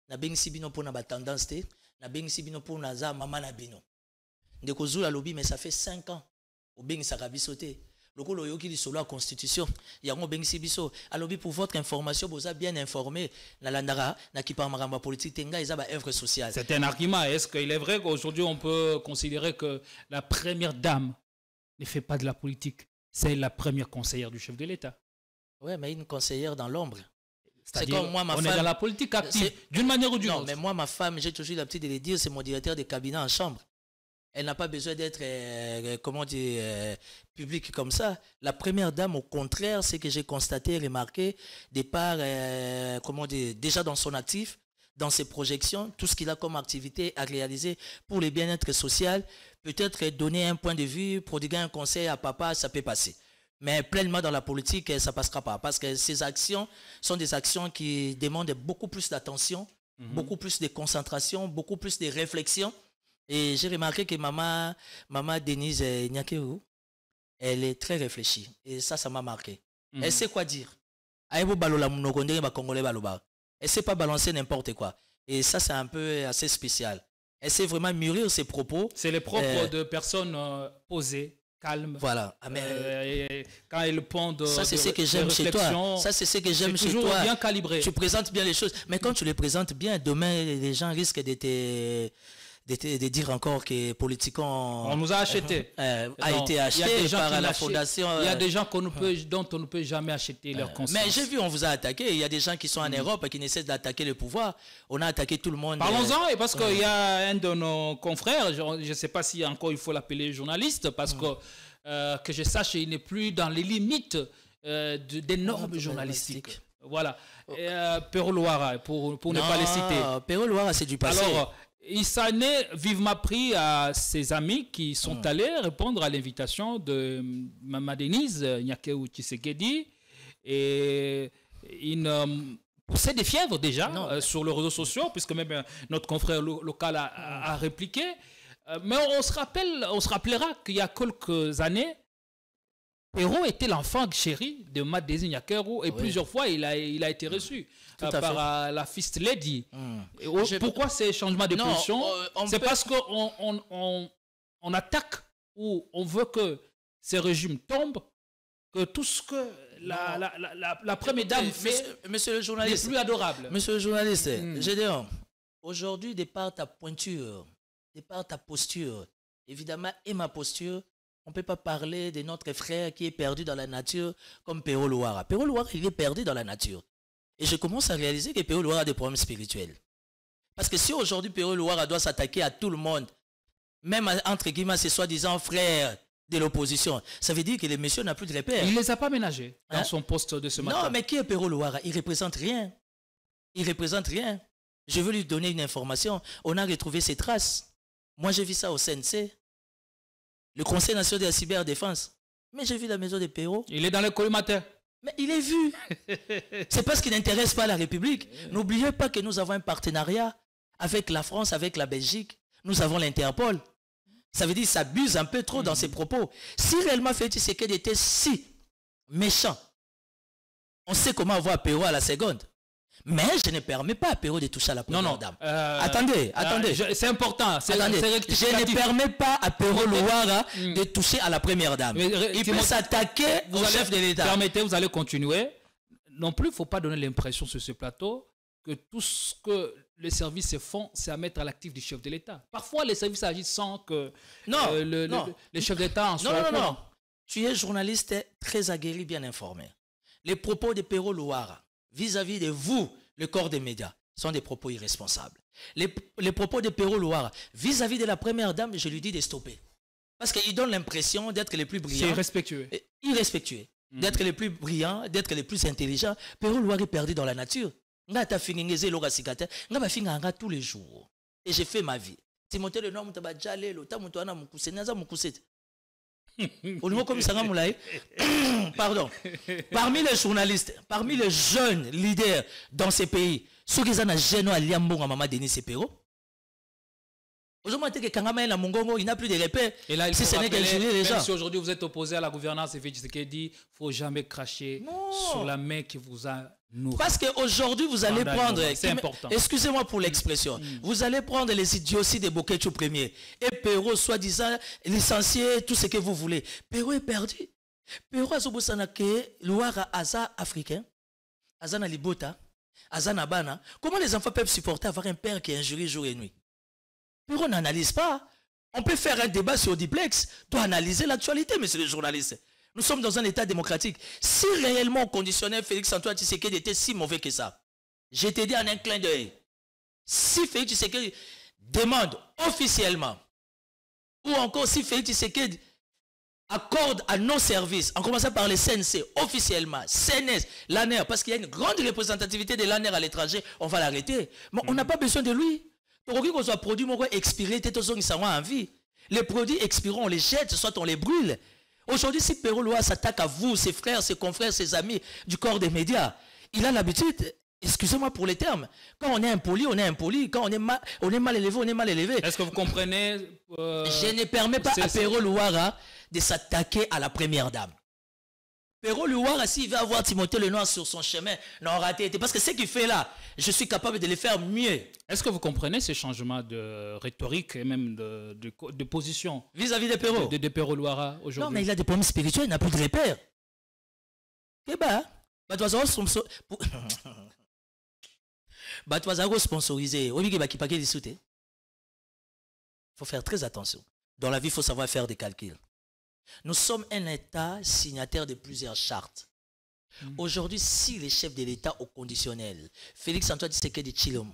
Na bengi sibino pour na tendance té, na bengi sibino pour na za maman na bino. Ndeko zula lobi mais ça fait 5 ans. Au bengi sakabiso té. Lokolo yoki li solo la constitution. Yango bengi sibiso. Alobi pour votre information, vous êtes bien informé. Na landara na kipa maramba politique tenga isa ba œuvre sociale. C'est un argument. Est-ce qu'il est vrai qu'aujourd'hui on peut considérer que la première dame ne fait pas de la politique? C'est la première conseillère du chef de l'État. Ouais, mais une conseillère dans l'ombre. C'est comme moi, ma femme. On est dans la politique active, d'une manière ou d'une autre. Non, mais moi, ma femme, j'ai toujours l'habitude de le dire, c'est mon directeur de cabinet en chambre. Elle n'a pas besoin d'être, comment dire, publique comme ça. La première dame, au contraire, c'est que j'ai constaté, remarqué, comment dire, déjà dans son actif, dans ses projections, tout ce qu'il a comme activité à réaliser pour le bien-être social, peut-être donner un point de vue, prodiguer un conseil à papa, ça peut passer. Mais pleinement dans la politique, ça ne passera pas. Parce que ces actions sont des actions qui demandent beaucoup plus d'attention, beaucoup plus de concentration, beaucoup plus de réflexion. Et j'ai remarqué que maman Denise Niakou, elle est très réfléchie. Et ça m'a marqué. Elle sait quoi dire. Elle ne sait pas balancer n'importe quoi. Et ça, c'est un peu assez spécial. Elle sait vraiment mûrir ses propos. C'est les propos de personnes posées, calmes. Voilà. Quand elle pondent ça, c'est ce que j'aime chez toi. Ça, c'est ce que j'aime chez toi. Toujours bien calibré. Tu présentes bien les choses. Mais quand tu les présentes bien, demain, les gens risquent de dire encore que politiquement on nous a acheté a été acheté par la fondation. Il y a des gens dont on ne peut jamais acheter leur conscience. Mais j'ai vu, on vous a attaqué. Il y a des gens qui sont en Europe et qui essaient d'attaquer le pouvoir. On a attaqué tout le monde. Parlons-en, et parce qu'il y a un de nos confrères, je ne sais pas si encore il faut l'appeler journaliste, parce que je sache, il n'est plus dans les limites des normes journalistiques. Voilà. Pero Luara, pour ne pas les citer. Pero Luara, c'est du passé. Alors, il s'en est vivement pris à ses amis qui sont allés répondre à l'invitation de Maman Denise Niakou Tshisekedi. Et il poussait des fièvres déjà sur les réseaux sociaux, puisque même notre confrère local a répliqué. Mais on se rappellera qu'il y a quelques années, Pero était l'enfant chéri de Maman Denise Niakou, et plusieurs fois il a été reçu par la First Lady. Pourquoi ces changements de position? C'est parce qu'on attaque ou on veut que ces régimes tombent, que tout ce que la première dame fait monsieur le journaliste, n'est plus adorable. Monsieur le journaliste, Gédéon, aujourd'hui, de par ta pointure, de par ta posture, évidemment, et ma posture, on ne peut pas parler de notre frère qui est perdu dans la nature comme Pero Luara. Pero Luara, il est perdu dans la nature. Et je commence à réaliser que Pero Luara a des problèmes spirituels. Parce que si aujourd'hui Pero Luara doit s'attaquer à tout le monde, même entre guillemets ses soi-disant frères de l'opposition, ça veut dire que le monsieur n'a plus de repères. Il ne les a pas ménagés dans son poste de ce matin. Non, mais qui est Pero Luara? Il ne représente rien. Il ne représente rien. Je veux lui donner une information. On a retrouvé ses traces. Moi, j'ai vu ça au CNC. le Conseil national de la cyberdéfense. Mais j'ai vu la maison de Perrault. Il est dans le collimateur. Mais il est vu. C'est parce qu'il n'intéresse pas la République. N'oubliez pas que nous avons un partenariat avec la France, avec la Belgique. Nous avons l'Interpol. Ça veut dire qu'il s'abuse un peu trop dans ses propos. Si réellement Félix Tshisekedi était si méchant, on sait comment avoir Perrault à la seconde. Mais je ne permets pas à Perrault de toucher à la première dame. Attendez. C'est important. Attendez. Je ne permets pas à Perrault Louara de toucher à la première dame. Il peut s'attaquer au chef de l'État. Permettez, vous allez continuer. Non plus, il ne faut pas donner l'impression sur ce plateau que tout ce que les services font, c'est à mettre à l'actif du chef de l'État. Parfois, les services agissent sans que le chef d'État en soit. Non. Tu es journaliste très aguerri, bien informé. Les propos de Perrault Louara vis-à-vis de vous, le corps des médias, sont des propos irresponsables. Les propos de Perrault Louara vis-à-vis de la première dame, je lui dis de stopper. Parce qu'il donne l'impression d'être les plus brillants. C'est irrespectueux. Irrespectueux. D'être les plus brillants, d'être les plus intelligents. Perrault Louara est perdu dans la nature. Tous les jours. Et j'ai fait ma vie. Timothée le nom, pardon. Parmi les journalistes, parmi les jeunes leaders dans ces pays, ceux qui sont gênés à Liambon à Maman Denis Perrault, aujourd'hui, il n'a plus de repères. Et là, il faut même si aujourd'hui vous êtes opposé à la gouvernance, c'est ce qu'il dit, il ne faut jamais cracher sur la main qui vous a nourri. Parce qu'aujourd'hui, vous allez prendre... C'est important. Excusez-moi pour l'expression. Vous allez prendre les idioties de Bokecho Premier. Et Perrault, soi-disant, licencié, tout ce que vous voulez. Perrault est perdu. Perrault a Zobosanake, Loire Aza africain, Aza Nalibota, Aza Nabana. Comment les enfants peuvent supporter avoir un père qui est injurié jour et nuit? Perrault n'analyse pas. On peut faire un débat sur Diplex, doit analyser l'actualité, monsieur le journaliste. Nous sommes dans un état démocratique. Si réellement on conditionnait Félix-Antoine Tshisekedi était si mauvais que ça, je t'ai dit en un clin d'œil, si Félix Tshisekedi demande officiellement, ou encore si Félix Tshisekedi accorde à nos services, en commençant par les CNC, officiellement, CNS, l'ANER, parce qu'il y a une grande représentativité de l'ANER à l'étranger, on va l'arrêter. Mais on n'a pas besoin de lui. Qu'on soit produit, expiré, en vie. Les produits expirants, on les jette, soit on les brûle. Aujourd'hui, si Perrault Louara s'attaque à vous, ses frères, ses confrères, ses amis du corps des médias, il a l'habitude, excusez-moi pour les termes, quand on est impoli, on est impoli. Quand on est mal élevé, on est mal élevé. Est-ce que vous comprenez Je ne permets pas à Perrault Louara de s'attaquer à la première dame. Perrault Louara, s'il veut avoir Timothée Lenoir sur son chemin, n'aura été. Parce que ce qu'il fait là, je suis capable de le faire mieux. Est-ce que vous comprenez ces changements de rhétorique et même de position vis-à-vis de Perrault de Perrault Louara aujourd'hui? Non, mais il a des problèmes spirituels, il n'a plus de repères. Eh bien, sponsorisé. Il faut faire très attention. Dans la vie, il faut savoir faire des calculs. Nous sommes un État signataire de plusieurs chartes. Aujourd'hui, si les chefs de l'État au conditionnel, Félix-Antoine Tshisekedi Tshilombo,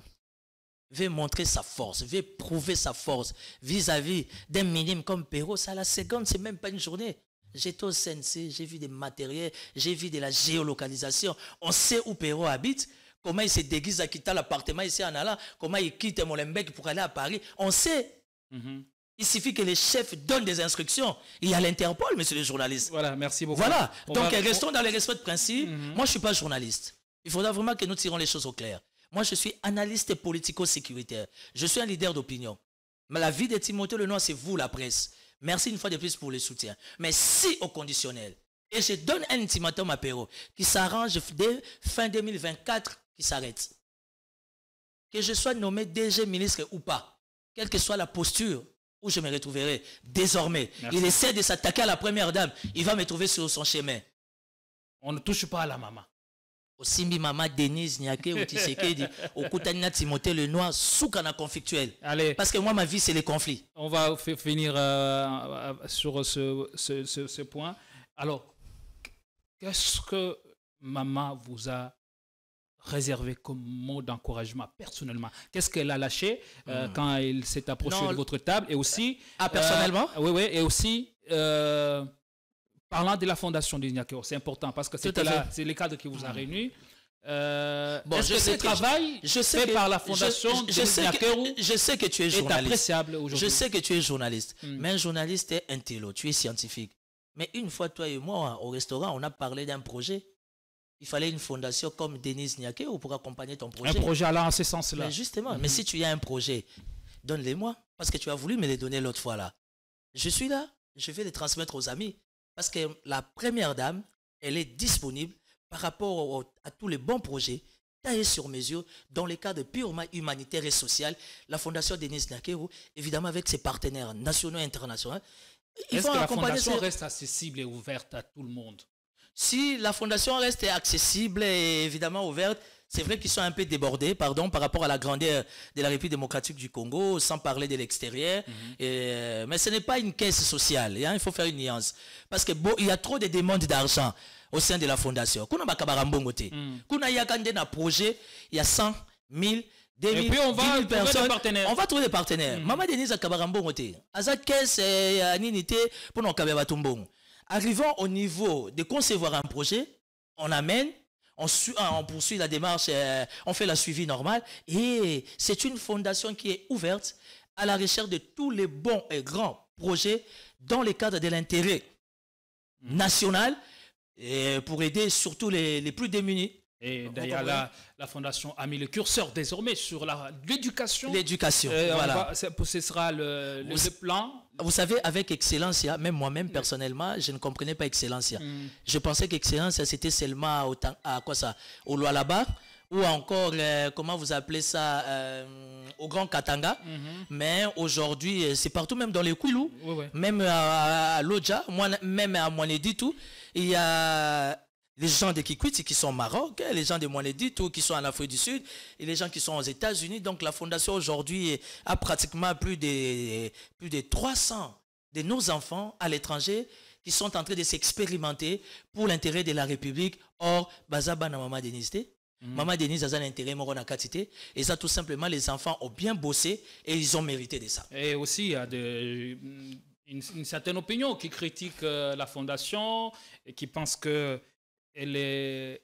veut montrer sa force, veut prouver sa force vis-à-vis d'un minime comme Perrault, ça à la seconde, c'est même pas une journée. J'étais au CNC, j'ai vu des matériels, j'ai vu de la géolocalisation. On sait où Perrault habite, comment il se déguise à quitter l'appartement ici en allant, comment il quitte Molenbeek pour aller à Paris. On sait. Il suffit que les chefs donnent des instructions. Il y a l'Interpol, monsieur le journaliste. Voilà, merci beaucoup. Voilà. Donc, restons dans les respects de principe. Moi, je ne suis pas journaliste. Il faudra vraiment que nous tirons les choses au clair. Moi, je suis analyste politico-sécuritaire. Je suis un leader d'opinion. Mais la vie de Timothée Lenoir, c'est vous, la presse. Merci une fois de plus pour le soutien. Mais si au conditionnel, et je donne un ultimatum à Perrault, qui s'arrange dès fin 2024, qui s'arrête. Que je sois nommé DG ministre ou pas, quelle que soit la posture, où je me retrouverai désormais. Merci. Il essaie de s'attaquer à la première dame. Il va me trouver sur son chemin. On ne touche pas à la maman. Simbi Mama, Denise, Niake, ou Tshisekedi, au Koutanina, Timothée Lenoir, soukana conflictuel. Allez. Parce que moi, ma vie, c'est les conflits. On va finir sur ce point. Alors, qu'est-ce que maman vous a réservé comme mot d'encouragement personnellement? Qu'est-ce qu'elle a lâché quand il s'est approché de votre table? Et aussi... personnellement? Oui, et aussi... parlant de la fondation du Niakeo, c'est important parce que c'est le cadre qui vous a réunis. Bon, est-ce que ce travail fait par la fondation je sais que tu es journaliste. Est appréciable aujourd'hui. Je sais que tu es journaliste, mais un journaliste est intello, tu es scientifique. Mais une fois, toi et moi, au restaurant, on a parlé d'un projet. Il fallait une fondation comme Denise Nyakero pour accompagner ton projet. Un projet allant en ce sens-là. Mais justement, mais si tu as un projet, donne-les-moi. Parce que tu as voulu me les donner l'autre fois là. Je suis là, je vais les transmettre aux amis. Parce que la première dame, elle est disponible par rapport à tous les bons projets taillés sur mesure dans les cadres purement humanitaires et social. La fondation Denise Nyakero, évidemment avec ses partenaires nationaux et internationaux. Est-ce que la fondation reste accessible et ouverte à tout le monde? Si la fondation reste accessible et évidemment ouverte, c'est vrai qu'ils sont un peu débordés, par rapport à la grandeur de la République démocratique du Congo, sans parler de l'extérieur. Mais ce n'est pas une caisse sociale. Il faut faire une nuance. Parce que il y a trop de demandes d'argent au sein de la fondation. Kuna bakabarambongote. Kuna yakande na projet, il y a 100, 1000, 2000, et puis on va trouver des partenaires. On va trouver des partenaires. Maman Denise Akabarambongote. Azat caisse aninité pour nos kababatumbong. Arrivons au niveau de concevoir un projet, on amène, on poursuit la démarche, on fait la suivi normale. Et c'est une fondation qui est ouverte à la recherche de tous les bons et grands projets dans le cadre de l'intérêt national et pour aider surtout les plus démunis. Et d'ailleurs, la fondation a mis le curseur désormais sur l'éducation. L'éducation, voilà. Ce sera le plan. Vous savez, avec Excellencia, même moi-même personnellement, je ne comprenais pas Excellencia. Je pensais qu'Excellencia, c'était seulement au Lualaba, ou encore, comment vous appelez ça, au Grand Katanga. Mais aujourd'hui, c'est partout, même dans les Kouilou, même à Lodja, même à Moaneditou, il y a les gens de Kikwiti qui sont au Maroc, les gens de Moaneditou qui sont en Afrique du Sud, et les gens qui sont aux États-Unis. Donc la fondation aujourd'hui a pratiquement plus de 300 de nos enfants à l'étranger qui sont en train de s'expérimenter pour l'intérêt de la République. Or, Bazaba na Maman Denise. Maman Denise a un intérêt morona katité. Et ça, tout simplement, les enfants ont bien bossé et ils ont mérité de ça. Et aussi, il y a une certaine opinion qui critique la fondation et qui pense que elle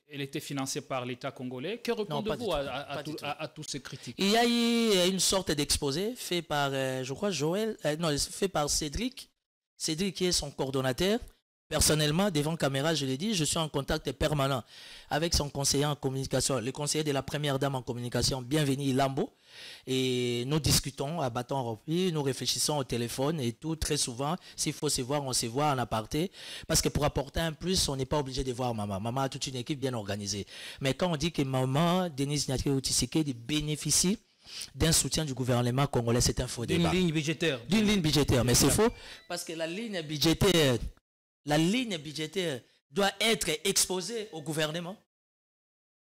était financée par l'État congolais. Que répondez-vous à tous ces critiques? Il y a eu une sorte d'exposé fait par, je crois, fait par Cédric. Cédric qui est son coordonnateur. Personnellement, devant caméra, je l'ai dit, je suis en contact permanent avec son conseiller en communication, le conseiller de la première dame en communication, Bienvenue Lambo. Et nous discutons à bâton rempli, nous réfléchissons au téléphone et tout, très souvent. S'il faut se voir, on se voit en aparté. Parce que pour apporter un plus, on n'est pas obligé de voir maman. Maman a toute une équipe bien organisée. Mais quand on dit que maman, Denise Nyakero Tshisekedi, bénéficie d'un soutien du gouvernement congolais, c'est un faux débat. D'une ligne budgétaire. D'une ligne budgétaire, mais c'est faux. Parce que la ligne budgétaire doit être exposée au gouvernement.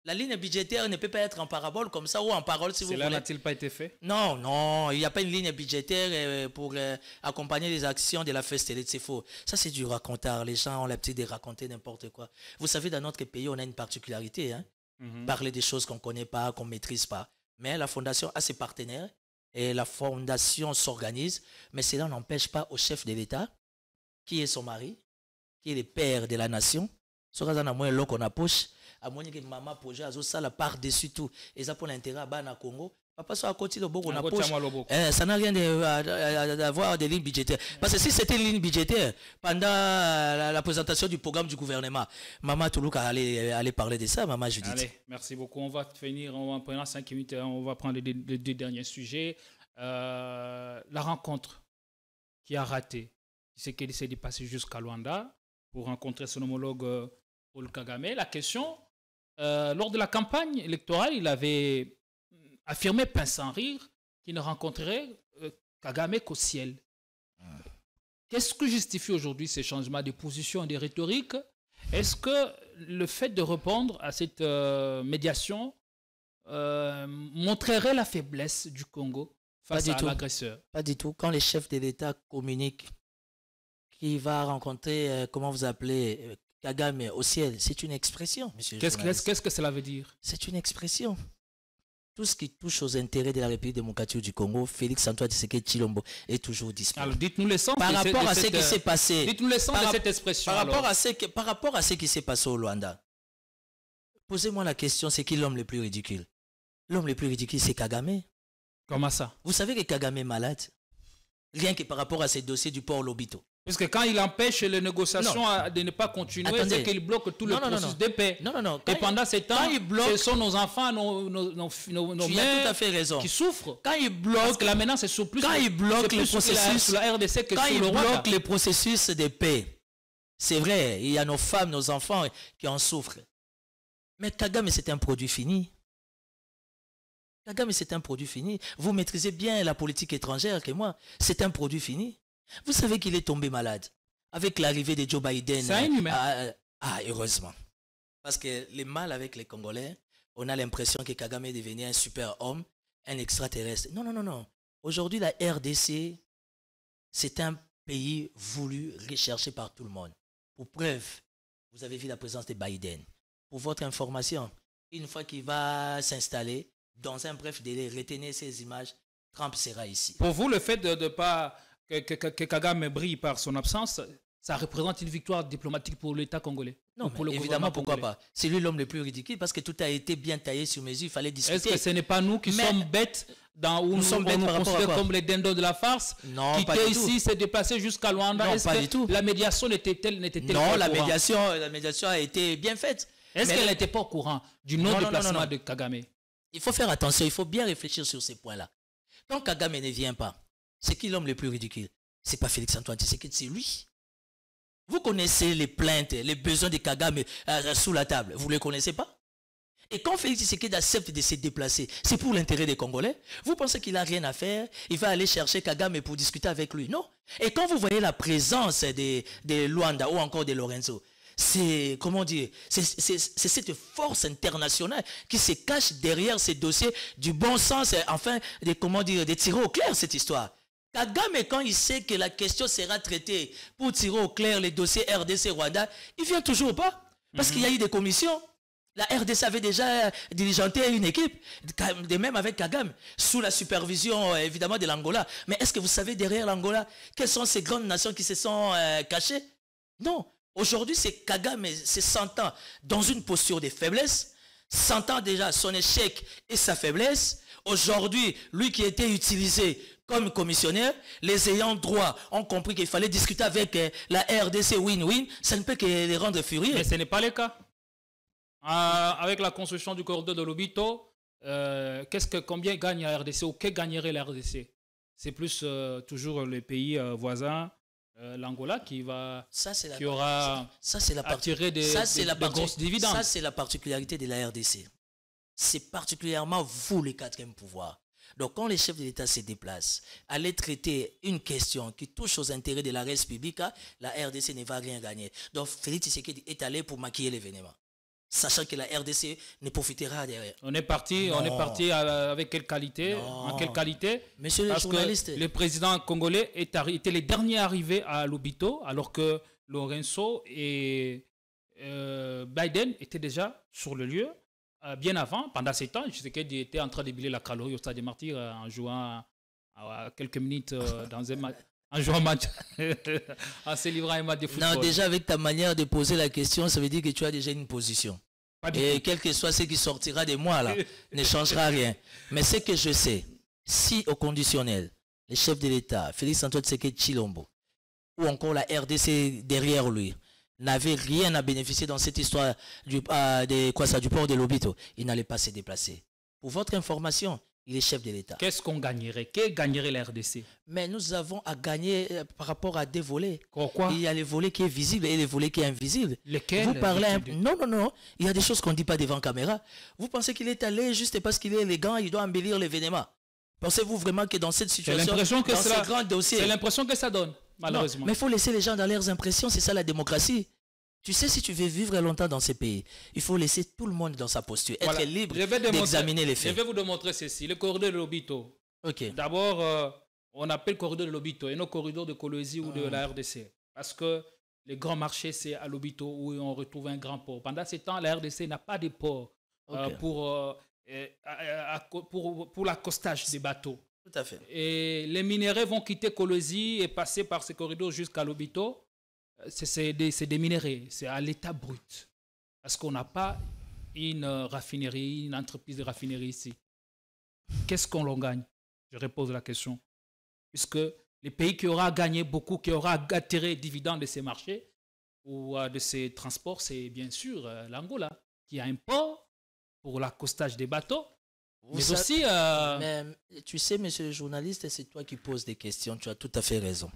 La ligne budgétaire ne peut pas être en parabole comme ça ou en parole si vous voulez. Cela n'a-t-il pas été fait? Non, il n'y a pas une ligne budgétaire pour accompagner les actions de la fête. C'est faux. Ça, c'est du racontard. Les gens ont l'habitude de raconter n'importe quoi. Vous savez, dans notre pays, on a une particularité. Parler des choses qu'on ne connaît pas, qu'on ne maîtrise pas. Mais la fondation a ses partenaires et la fondation s'organise. Mais cela n'empêche pas au chef de l'État, qui est son mari, qui est le père de la nation, sera dans moins l'eau qu'on a poche, à moins que maman projet à ça la part dessus tout, et ça pour l'intérêt à Bana Congo. Papa soit à côté de beaucoup on a poche. Ça n'a rien d'avoir des lignes budgétaires. Parce que si c'était une ligne budgétaire, pendant la présentation du programme du gouvernement, maman Toulouka allait parler de ça, maman Judith. Allez, merci beaucoup. On va finir, on va prendre 5 minutes, on va prendre les deux derniers sujets. La rencontre qui a raté, c'est qu'elle essaie de passer jusqu'à Luanda pour rencontrer son homologue Paul Kagame. La question, lors de la campagne électorale, il avait affirmé, pince sans rire, qu'il ne rencontrerait Kagame qu'au ciel. Qu'est-ce que justifie aujourd'hui ces changements de position et de rhétorique? Est-ce que le fait de répondre à cette médiation montrerait la faiblesse du Congo face à l'agresseur? Pas du tout. Quand les chefs de l'État communiquent qu'il va rencontrer, comment vous appelez, Kagame au ciel, c'est une expression, monsieur. Qu'est-ce que cela veut dire? C'est une expression. Tout ce qui touche aux intérêts de la République démocratique du Congo, Félix Antoine Tshisekedi Tshilombo est toujours disponible. Alors dites-nous le sens par rapport à ce qui s'est passé. Dites-nous le sens de cette expression. Par rapport à ce qui s'est passé au Luanda. Posez-moi la question, c'est qui l'homme le plus ridicule? L'homme le plus ridicule, c'est Kagame. Comment ça? Vous savez que Kagame est malade? Rien que par rapport à ces dossiers du port Lobito. Parce que quand il empêche les négociations de ne pas continuer, c'est qu'il bloque tout le processus de paix. Non. Et pendant ce temps, ce sont nos enfants, nos mères tout à fait raison. qui souffrent. Quand il bloque, parce que la menace est sur plus. Quand il bloque les processus, sur la RDC que quand sur il le Rwanda. bloque les processus de paix, c'est vrai, il y a nos femmes, nos enfants qui en souffrent. Mais Kagame, c'est un produit fini. Kagame, c'est un produit fini. Vous maîtrisez bien la politique étrangère que moi. C'est un produit fini. Vous savez qu'il est tombé malade avec l'arrivée de Joe Biden. C'est inhumain. Heureusement. Parce que les mal avec les Congolais, on a l'impression que Kagame est devenu un super homme, un extraterrestre. Non. Aujourd'hui, la RDC, c'est un pays voulu, recherché par tout le monde. Pour preuve, vous avez vu la présence de Biden. Pour votre information, une fois qu'il va s'installer, dans un bref délai, retenez ces images, Trump sera ici. Pour vous, le fait de pas que Kagame brille par son absence, ça représente une victoire diplomatique pour l'État congolais? Non, pour le évidemment, pourquoi congolais. pas? C'est lui l'homme le plus ridicule parce que tout a été bien taillé sur mesure, il fallait discuter. Est-ce que ce n'est pas nous qui sommes bêtes où nous considère comme les dindons de la farce? Non, qui pas du tout. Ici, s'est déplacé jusqu'à Luanda. Non, pas du tout. La médiation n'était-elle non, la médiation a été bien faite. Est-ce qu'elle n'était pas au courant du non-déplacement de Kagame? Il faut faire attention, il faut bien réfléchir sur ces points-là. Quand Kagame ne vient pas, c'est qui l'homme le plus ridicule? C'est pas Félix-Antoine Tshisekedi, c'est lui. Vous connaissez les plaintes, les besoins de Kagame sous la table. Vous ne les connaissez pas? Et quand Félix Tshisekedi accepte de se déplacer, c'est pour l'intérêt des Congolais. Vous pensez qu'il n'a rien à faire? Il va aller chercher Kagame pour discuter avec lui? Non. Et quand vous voyez la présence de Luanda ou encore de Lorenzo, c'est, comment dire, c'est cette force internationale qui se cache derrière ces dossiers du bon sens, enfin, de tirer au clair cette histoire. Kagame, quand il sait que la question sera traitée pour tirer au clair les dossiers RDC Rwanda, il vient toujours pas. Parce qu'il y a eu des commissions. La RDC avait déjà diligenté une équipe, de même avec Kagame, sous la supervision évidemment de l'Angola. Mais est-ce que vous savez derrière l'Angola, quelles sont ces grandes nations qui se sont cachées? Non. Aujourd'hui, c'est Kagame, c'est sentant dans une posture de faiblesse, sentant déjà son échec et sa faiblesse. Aujourd'hui, lui qui était utilisé comme commissionnaire, les ayants droit ont compris qu'il fallait discuter avec la RDC win-win. Ça ne peut que les rendre furieux. Mais ce n'est pas le cas. Avec la construction du corridor de Lobito, combien gagne la RDC ou que gagnerait la RDC? C'est plus toujours les pays voisins. L'Angola qui aura attiré des grosses dividendes. Ça, c'est la particularité de la RDC. C'est particulièrement vous, le quatrième pouvoir. Donc, quand les chefs de l'État se déplacent, aller traiter une question qui touche aux intérêts de la République, la RDC ne va rien gagner. Donc, Félix Tshisekedi est allé pour maquiller l'événement, sachant que la RDC ne profitera derrière. On est parti avec quelle qualité? En quelle qualité? Monsieur le journaliste. Que le président congolais était les derniers arrivés à Lobito, alors que Lorenzo et Biden étaient déjà sur le lieu. Bien avant, pendant ces temps, je sais qu'il était en train de biler la calorie au Stade des Martyrs en jouant à quelques minutes dans un match. En jouant un match, en se livrant à un match de football. Non, déjà avec ta manière de poser la question, ça veut dire que tu as déjà une position. Et quel que soit ce qui sortira de moi, là, ne changera rien. Mais ce que je sais, si au conditionnel, les chefs de l'État, Félix-Antoine Tshisekedi Tshilombo, ou encore la RDC derrière lui, n'avait rien à bénéficier dans cette histoire du port de Lobito, il n'allait pas se déplacer. Pour votre information, il est chef de l'État. Qu'est-ce qu'on gagnerait? Que gagnerait la RDC? Mais nous avons à gagner par rapport à des volets. Pourquoi? Il y a les volets qui est visible et les volets qui est invisible. Lesquels? Vous parlez Non. Il y a des choses qu'on ne dit pas devant caméra. Vous pensez qu'il est allé juste parce qu'il est élégant, il doit embellir l'événement? Pensez-vous vraiment que dans cette situation, dans ce grand dossier... C'est l'impression que ça donne, malheureusement. Non, mais il faut laisser les gens dans leurs impressions, c'est ça la démocratie. Tu sais, si tu veux vivre longtemps dans ces pays, il faut laisser tout le monde dans sa posture, être libre d'examiner les faits. Je vais vous démontrer ceci, le corridor de Lobito. Okay. D'abord, on appelle corridor de Lobito et non corridor de Kolwezi ou de la RDC. Parce que le grand marché, c'est à Lobito où on retrouve un grand port. Pendant ce temps, la RDC n'a pas de port pour l'accostage des bateaux. Tout à fait. Et les minéraux vont quitter Kolwezi et passer par ce corridor jusqu'à Lobito. C'est des minéraux, c'est à l'état brut. Parce qu'on n'a pas une raffinerie, une entreprise de raffinerie ici, qu'est-ce qu'on en gagne? Je repose la question. Puisque les pays qui aura gagné beaucoup, qui aura attiré des dividendes de ces marchés ou de ces transports, c'est bien sûr l'Angola, qui a un port pour l'accostage des bateaux. Mais aussi... Mais, tu sais, monsieur le journaliste, c'est toi qui poses des questions, tu as tout à fait raison.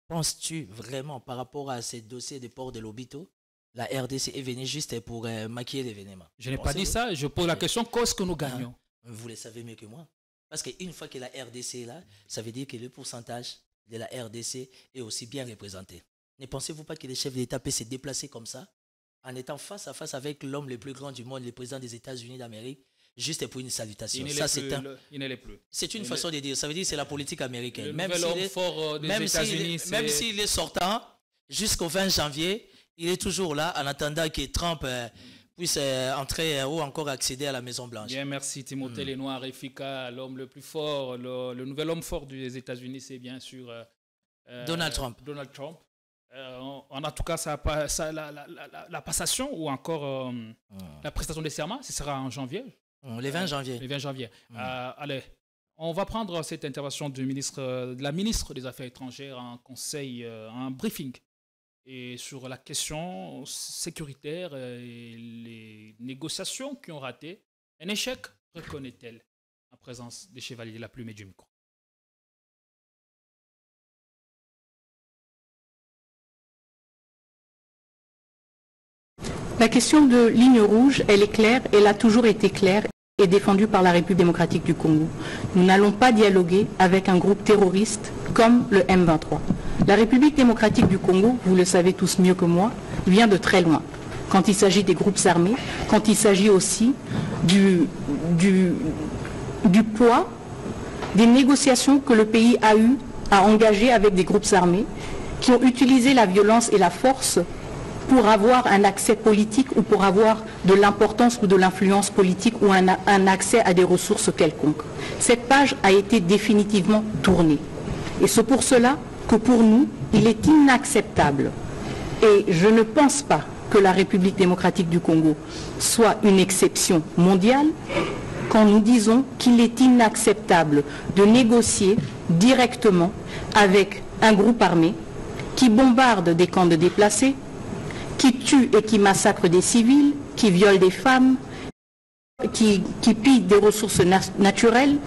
Penses-tu vraiment, par rapport à ces dossiers de port de Lobito, la RDC est venue juste pour maquiller l'événement? Je n'ai pas dit ça, je pose la question, qu'est-ce que nous gagnons? Vous le savez mieux que moi. Parce qu'une fois que la RDC est là, ça veut dire que le pourcentage de la RDC est aussi bien représenté. Ne pensez-vous pas que les chefs d'État peuvent se déplacer comme ça, en étant face à face avec l'homme le plus grand du monde, le président des États-Unis d'Amérique, juste pour une salutation? Ça, c'est une façon de dire. Ça veut dire que c'est la politique américaine. Le nouvel homme fort des États-Unis. Même s'il est sortant, jusqu'au 20 janvier, il est toujours là en attendant que Trump puisse entrer ou encore accéder à la Maison-Blanche. Bien, merci Timothée Lenoir, efficace, l'homme le plus fort, le nouvel homme fort des États-Unis, c'est bien sûr Donald Trump. En tout cas, la passation ou encore la prestation des serments, ce sera en janvier. Le 20 janvier. Le 20 janvier. Allez, on va prendre cette intervention de la ministre des Affaires étrangères en conseil, en briefing, et sur la question sécuritaire et les négociations qui ont raté. Un échec, reconnaît-elle, en présence des chevaliers de la plume et du micro. La question de ligne rouge, elle est claire, elle a toujours été claire et défendue par la République démocratique du Congo. Nous n'allons pas dialoguer avec un groupe terroriste comme le M23. La République démocratique du Congo, vous le savez tous mieux que moi, vient de très loin. Quand il s'agit des groupes armés, quand il s'agit aussi du poids des négociations que le pays a eu à engager avec des groupes armés qui ont utilisé la violence et la force pour avoir un accès politique ou pour avoir de l'importance ou de l'influence politique ou un accès à des ressources quelconques. Cette page a été définitivement tournée. Et c'est pour cela que pour nous, il est inacceptable. Et je ne pense pas que la République démocratique du Congo soit une exception mondiale quand nous disons qu'il est inacceptable de négocier directement avec un groupe armé qui bombarde des camps de déplacés, qui tue et qui massacre des civils, qui viole des femmes, qui pille des ressources naturelles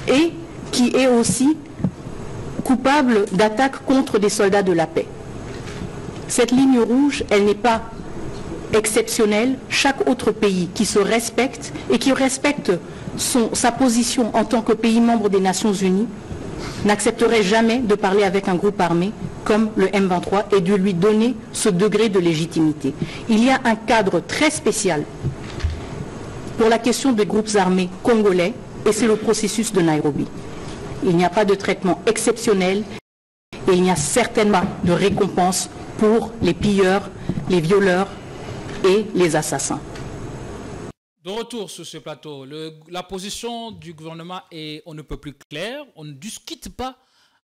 et qui est aussi coupable d'attaques contre des soldats de la paix. Cette ligne rouge, elle n'est pas exceptionnelle. Chaque autre pays qui se respecte et qui respecte sa position en tant que pays membre des Nations Unies n'accepterait jamais de parler avec un groupe armé comme le M23 et de lui donner ce degré de légitimité. Il y a un cadre très spécial pour la question des groupes armés congolais et c'est le processus de Nairobi. Il n'y a pas de traitement exceptionnel et il n'y a certainement pas de récompense pour les pilleurs, les violeurs et les assassins. De retour sur ce plateau, la position du gouvernement est on ne peut plus claire. On ne discute pas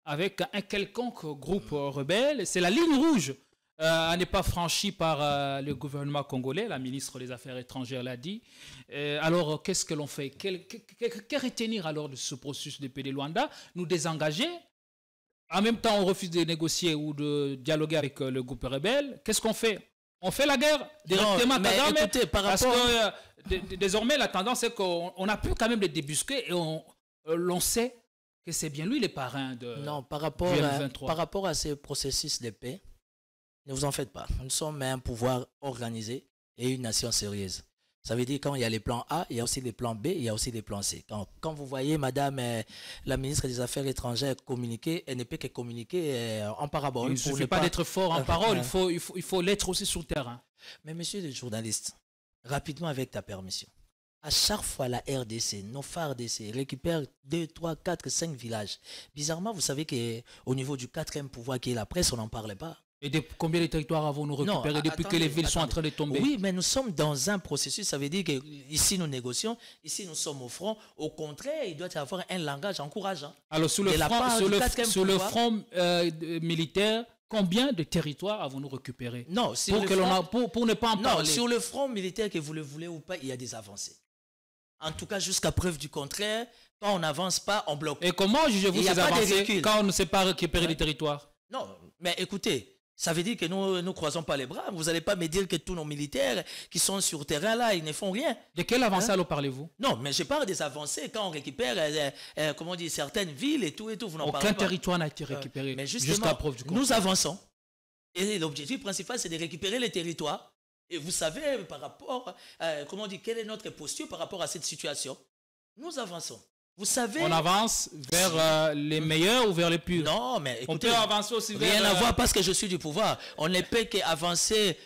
avec un quelconque groupe rebelle. C'est la ligne rouge à n'est pas franchie par le gouvernement congolais. La ministre des Affaires étrangères l'a dit. Alors, qu'est-ce que l'on fait? Que retenir alors de ce processus de PD Luanda? Nous désengager? En même temps, on refuse de négocier ou de dialoguer avec le groupe rebelle. Qu'est-ce qu'on fait? On fait la guerre directement à Kagame, parce que désormais la tendance est qu'on a pu quand même les débusquer et l'on sait que c'est bien lui les parrains de Non, par rapport à ce processus de paix, ne vous en faites pas. Nous sommes un pouvoir organisé et une nation sérieuse. Ça veut dire quand il y a les plans A, il y a aussi les plans B, il y a aussi les plans C. Quand vous voyez madame la ministre des Affaires étrangères communiquer, elle ne peut que communiquer en parabole. Il ne suffit pas d'être fort en parole, il faut l'être aussi sur le terrain. Mais monsieur le journaliste, rapidement avec ta permission, à chaque fois la RDC, nos FARDC récupèrent 2, 3, 4, 5 villages. Bizarrement, vous savez qu'au niveau du 4e pouvoir qui est la presse, on n'en parlait pas. Et combien de territoires avons-nous récupérés depuis que les villes sont en train de tomber? Oui, mais nous sommes dans un processus. Ça veut dire qu'ici, nous négocions. Ici, nous sommes au front. Au contraire, il doit y avoir un langage encourageant. Alors, sur le front militaire, Combien de territoires avons-nous récupéré? Non, pour ne pas en parler. Non, sur le front militaire, que vous le voulez ou pas, il y a des avancées. En tout cas, jusqu'à preuve du contraire, quand on n'avance pas, on bloque. Et comment jugez-vous ces avancées quand on ne sait pas récupérer les territoires? Non, mais écoutez, ça veut dire que nous ne croisons pas les bras. Vous n'allez pas me dire que tous nos militaires qui sont sur le terrain là, ils ne font rien. De quelle avancée alors parlez-vous? Non, mais je parle des avancées quand on récupère comment on dit, certaines villes et tout. Vous n'en parlez pas. Aucun territoire n'a été récupéré mais jusqu'à preuve du contraire. Nous avançons. Et l'objectif principal, c'est de récupérer les territoires. Et vous savez, par rapport, comment on dit, quelle est notre posture par rapport à cette situation? Nous avançons. Vous savez... On avance vers les meilleurs ou vers les purs? Non, mais écoutez, on peut avancer aussi vers... Rien à voir parce que je suis du pouvoir. On ne peut qu'avancer,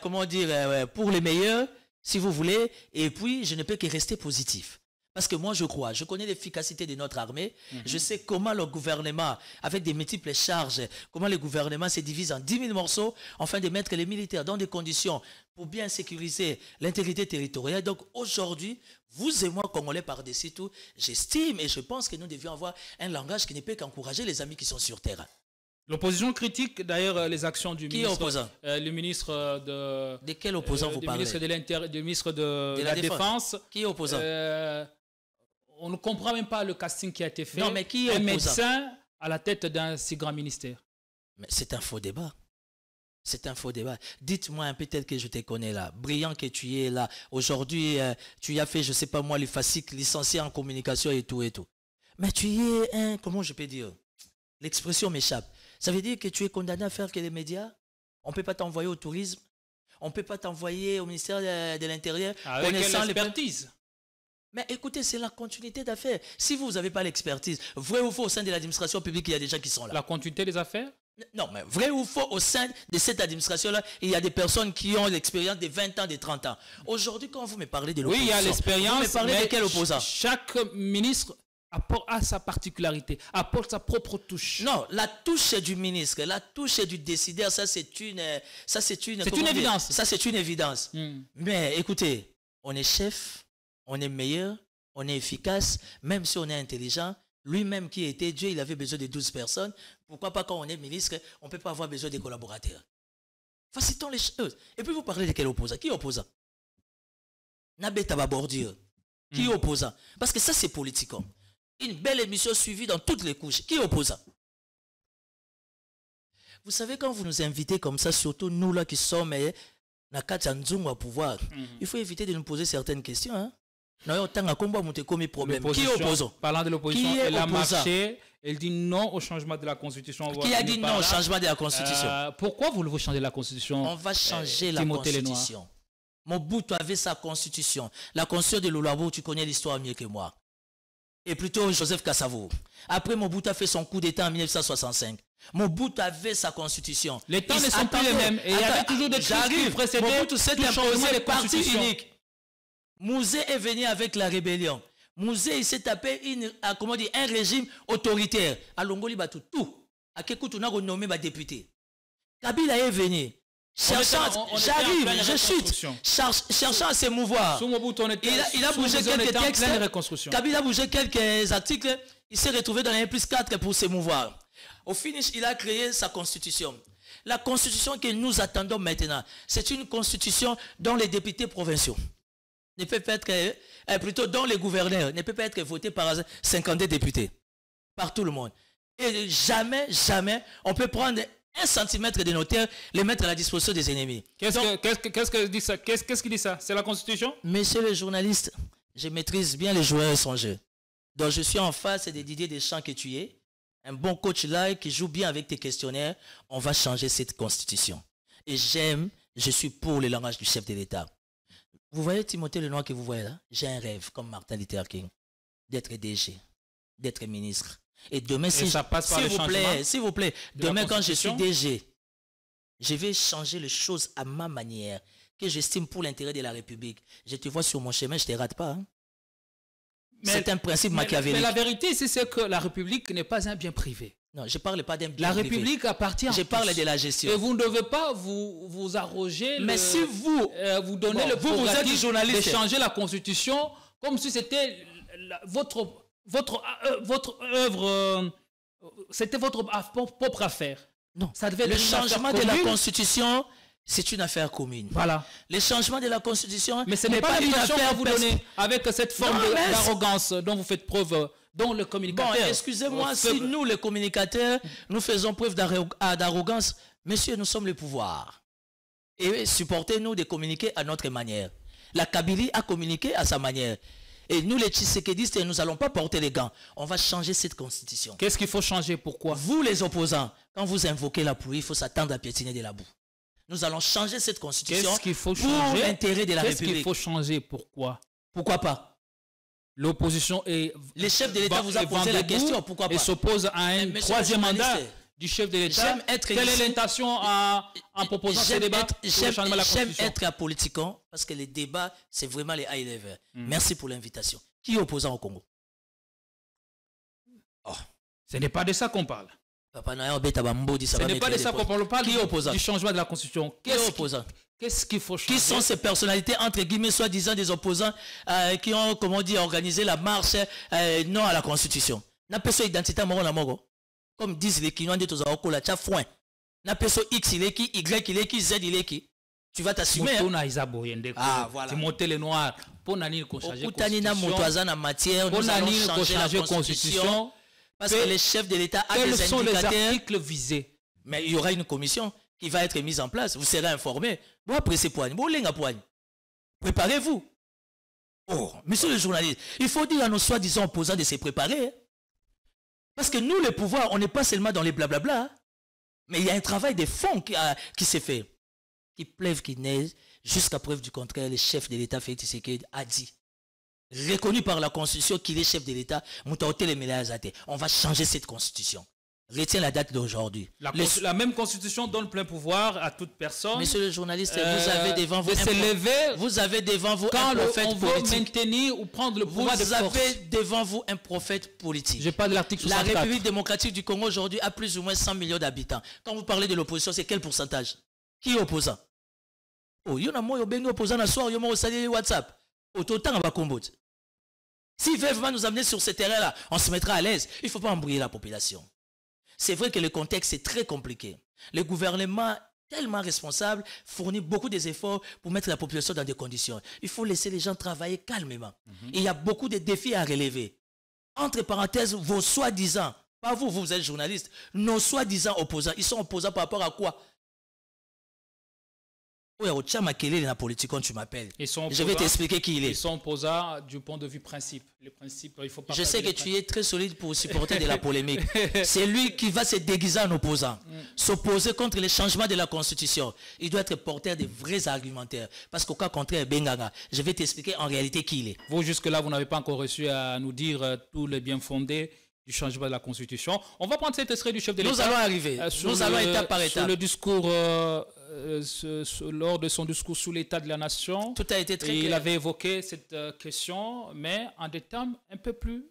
comment dire, pour les meilleurs, si vous voulez. Et puis, je ne peux que rester positif. Parce que moi, je connais l'efficacité de notre armée. Je sais comment le gouvernement, avec des multiples charges, comment le gouvernement se divise en 10 000 morceaux afin de mettre les militaires dans des conditions pour bien sécuriser l'intégrité territoriale. Donc aujourd'hui, vous et moi, Congolais par-dessus tout, j'estime et je pense que nous devions avoir un langage qui ne peut qu'encourager les amis qui sont sur terrain. L'opposition critique d'ailleurs les actions du qui ministre. Qui est opposant? Le ministre de... De quel opposant vous parlez? Du ministre de la Défense. Qui est opposant? On ne comprend même pas le casting qui a été fait. Non, mais qui est un opposant? Médecin à la tête d'un si grand ministère. Mais c'est un faux débat. C'est un faux débat. Dites-moi un peu tel que je te connais là. Brillant que tu es là. Aujourd'hui, tu as fait, je ne sais pas moi, le FASIC, licencié en communication et tout et tout. Mais tu es un, comment je peux dire? L'expression m'échappe. Ça veut dire que tu es condamné à faire que les médias? On ne peut pas t'envoyer au tourisme? On ne peut pas t'envoyer au ministère de l'Intérieur? Avec l'expertise. Mais écoutez, c'est la continuité d'affaires. Si vous n'avez pas l'expertise, vrai ou faux, au sein de l'administration publique, il y a des gens qui sont là. La continuité des affaires? Non, mais vrai ou faux, au sein de cette administration-là, il y a des personnes qui ont l'expérience de 20 ans, de 30 ans. Aujourd'hui, quand vous me parlez de l'opposition, oui, il y a l'expérience, vous me parlez de quel opposant? Chaque ministre a sa particularité, apporte sa propre touche. Non, la touche du ministre, la touche du décideur, ça c'est une évidence. Ça c'est une évidence. Mais écoutez, on est chef. On est meilleur, on est efficace, même si on est intelligent. Lui-même qui était Dieu, il avait besoin de 12 personnes. Pourquoi pas quand on est ministre, on ne peut pas avoir besoin des collaborateurs? Facilitons les choses. Et puis vous parlez de quel opposant? Qui est opposant? Nabeta Babordure. Qui est opposant? Parce que ça c'est politique. Une belle émission suivie dans toutes les couches. Qui est opposant? Vous savez, quand vous nous invitez comme ça, surtout nous là qui sommes à pouvoir, il faut éviter de nous poser certaines questions. Hein? Non, problème. Qui est opposant? Parlant de l'opposition, elle a marché, elle dit non au changement de la Constitution. Qui a dit non au changement de la Constitution? Pourquoi voulez-vous changer la Constitution? On va changer la Constitution. Mobutu avait sa Constitution. La Constitution de Lulabo, tu connais l'histoire mieux que moi. Et plutôt Joseph Kassavo. Après, Mobutu a fait son coup d'État en 1965. Mobutu avait sa Constitution. Les temps ne sont plus les mêmes. Et il y avait toujours des trucs qui précédaient. Mobutu s'est imposé parti unique. Mouzé est venu avec la rébellion. Mouzé, il s'est tapé un régime autoritaire. À Longoli, tout. À Kekoutou, on a renommé député. Kabila est venu. J'arrive, je chute. Cherchant à se mouvoir. Il a bougé quelques textes. Kabila a bougé quelques articles. Il s'est retrouvé dans les +4 pour se mouvoir. Au finish, il a créé sa constitution. La constitution que nous attendons maintenant, c'est une constitution dont les députés provinciaux ne peut pas être, plutôt dont les gouverneurs ne peut pas être voté par 52 députés, par tout le monde. Et jamais, on peut prendre 1 centimètre de nos terres, les mettre à la disposition des ennemis. Qu'est-ce que dit ça? Qu'est-ce qui dit ça? C'est la Constitution? Monsieur le journaliste, je maîtrise bien les joueurs et son jeu. Donc je suis en face de Didier Deschamps que tu es. Un bon coach là qui joue bien avec tes questionnaires. On va changer cette constitution. Et je suis pour le langage du chef de l'État. Vous voyez Timothée Lenoir que vous voyez là? J'ai un rêve, comme Martin Luther King, d'être DG, d'être ministre. Et demain, s'il vous plaît, demain quand je suis DG, je vais changer les choses à ma manière, que j'estime pour l'intérêt de la République. Je te vois sur mon chemin, je ne te rate pas. Hein? C'est un principe machiavélique. Mais la vérité, c'est que la République n'est pas un bien privé. Non, je ne parle pas d'un bien privé. La République appartient à tous. Je parle de la gestion. Et vous ne devez pas vous arroger, mais si vous donnez le prérogative de journaliste, changer la Constitution comme si c'était votre œuvre, c'était votre propre affaire. Non. Ça devait être Le une affaire changement de la commune. Constitution, c'est une affaire commune. Voilà. Le changement de la Constitution, Mais ce n'est pas l'invitation que vous donnez avec cette forme Non, mais d'arrogance dont vous faites preuve, dont le Bon, communicateur. excusez-moi, si nous, les communicateurs, nous faisons preuve d'arrogance, monsieur, nous sommes le pouvoir. Et supportez-nous de communiquer à notre manière. La Kabylie a communiqué à sa manière. Et nous, les Tshisekédistes, nous n'allons pas porter les gants. On va changer cette constitution. Qu'est-ce qu'il faut changer? Pourquoi? Vous, les opposants, quand vous invoquez la pluie, il faut s'attendre à piétiner de la boue. Nous allons changer cette constitution Qu'est-ce qu'il faut pour changer? l'intérêt de la Qu'est-ce qu'il République. faut changer? Pourquoi? Pourquoi pas? L'opposition est... Les chefs de l'État vous a posé la question, pourquoi pas? Et s'oppose à un Monsieur troisième le mandat journaliste, du chef de l'État. j'aime être Quelle est ici. l'intention en proposant ces débats sur le changement de la J'aime Constitution? être apoliticon parce que les débats, c'est vraiment les high level. Merci pour l'invitation. Qui est opposant au Congo? Ce n'est pas de ça qu'on parle. Papa Noël, Beta Bambo dit ça Ce va n'est pas de mettre ça les qu'on points. parle. On parle Qui est opposant? du changement de la Constitution. Qui est opposant? Qu'est-ce qu'il faut changer? Qui sont ces personnalités, entre guillemets, soi-disant des opposants qui ont, comment dire, organisé la marche non à la Constitution? N'a pas son identité à Moro. Comme disent les Kinois de Tozaoko, la tchafouin. N'a pas son X, il est qui, Y, il est qui, Z, il est qui. Tu vas t'assumer. Ah, voilà. Tu montes les noirs. Pour nani qu'on change la Constitution. Pour Nous allons nani qu'on changer la change la Constitution. Constitution. Parce que les chefs de l'État ont Quels des sont les indicateurs. articles visés? Mais il y aura une commission qui va être mise en place. Vous serez informés. Bon, après ces poignes. Bon, lenga poigne. Préparez-vous. Oh, monsieur le journaliste, il faut dire à nos soi-disant opposants de se préparer. Hein. Parce que nous, les pouvoirs, on n'est pas seulement dans les blablabla. Hein. Mais il y a un travail de fond qui s'est fait. Qu'il pleuve, qu'il neige, jusqu'à preuve du contraire, le chef de l'État, Félix Tshisekedi, a dit, reconnu par la Constitution qu'il est chef de l'État, on va changer cette Constitution. Retiens la date d'aujourd'hui. La même Constitution donne plein pouvoir à toute personne. Monsieur le journaliste, vous avez devant vous vous avez devant vous quand un prophète on veut politique. maintenir ou prendre le pouvoir de Vous force. avez devant vous un prophète politique. Je parle de l'article La 64. République démocratique du Congo aujourd'hui a plus ou moins 100 millions d'habitants. Quand vous parlez de l'opposition, c'est quel pourcentage? Qui est opposant? Oh, il y en a moins opposant à soir, il y a moins WhatsApp. Autant va combattre. S'ils veulent vraiment nous amener sur ce terrain-là, on se mettra à l'aise. Il ne faut pas embrouiller la population. C'est vrai que le contexte est très compliqué. Le gouvernement, tellement responsable, fournit beaucoup d'efforts pour mettre la population dans des conditions. Il faut laisser les gens travailler calmement. Il y a beaucoup de défis à relever. Entre parenthèses, vos soi-disant, pas vous, vous êtes journaliste, nos soi-disant opposants, ils sont opposants par rapport à quoi? Oui, au Tchama Kelly, la politique, quand tu m'appelles. Je vais t'expliquer qui il est. Ils sont opposants du point de vue principe. Les principes, il faut pas. Je sais que tu es très solide pour supporter de la polémique. C'est lui qui va se déguiser en opposant. S'opposer contre les changements de la Constitution. Il doit être porteur de vrais argumentaires. Parce qu'au cas contraire, Bengaga, je vais t'expliquer en réalité qui il est. Vous, jusque-là, vous n'avez pas encore reçu à nous dire tous les bien fondés du changement de la Constitution. On va prendre cet extrait du chef de l'État. Nous allons arriver. Nous allons étape par étape. Sur le discours, lors de son discours sur l'état de la nation. Tout a été très clair. Il avait évoqué cette question, mais en des termes un peu plus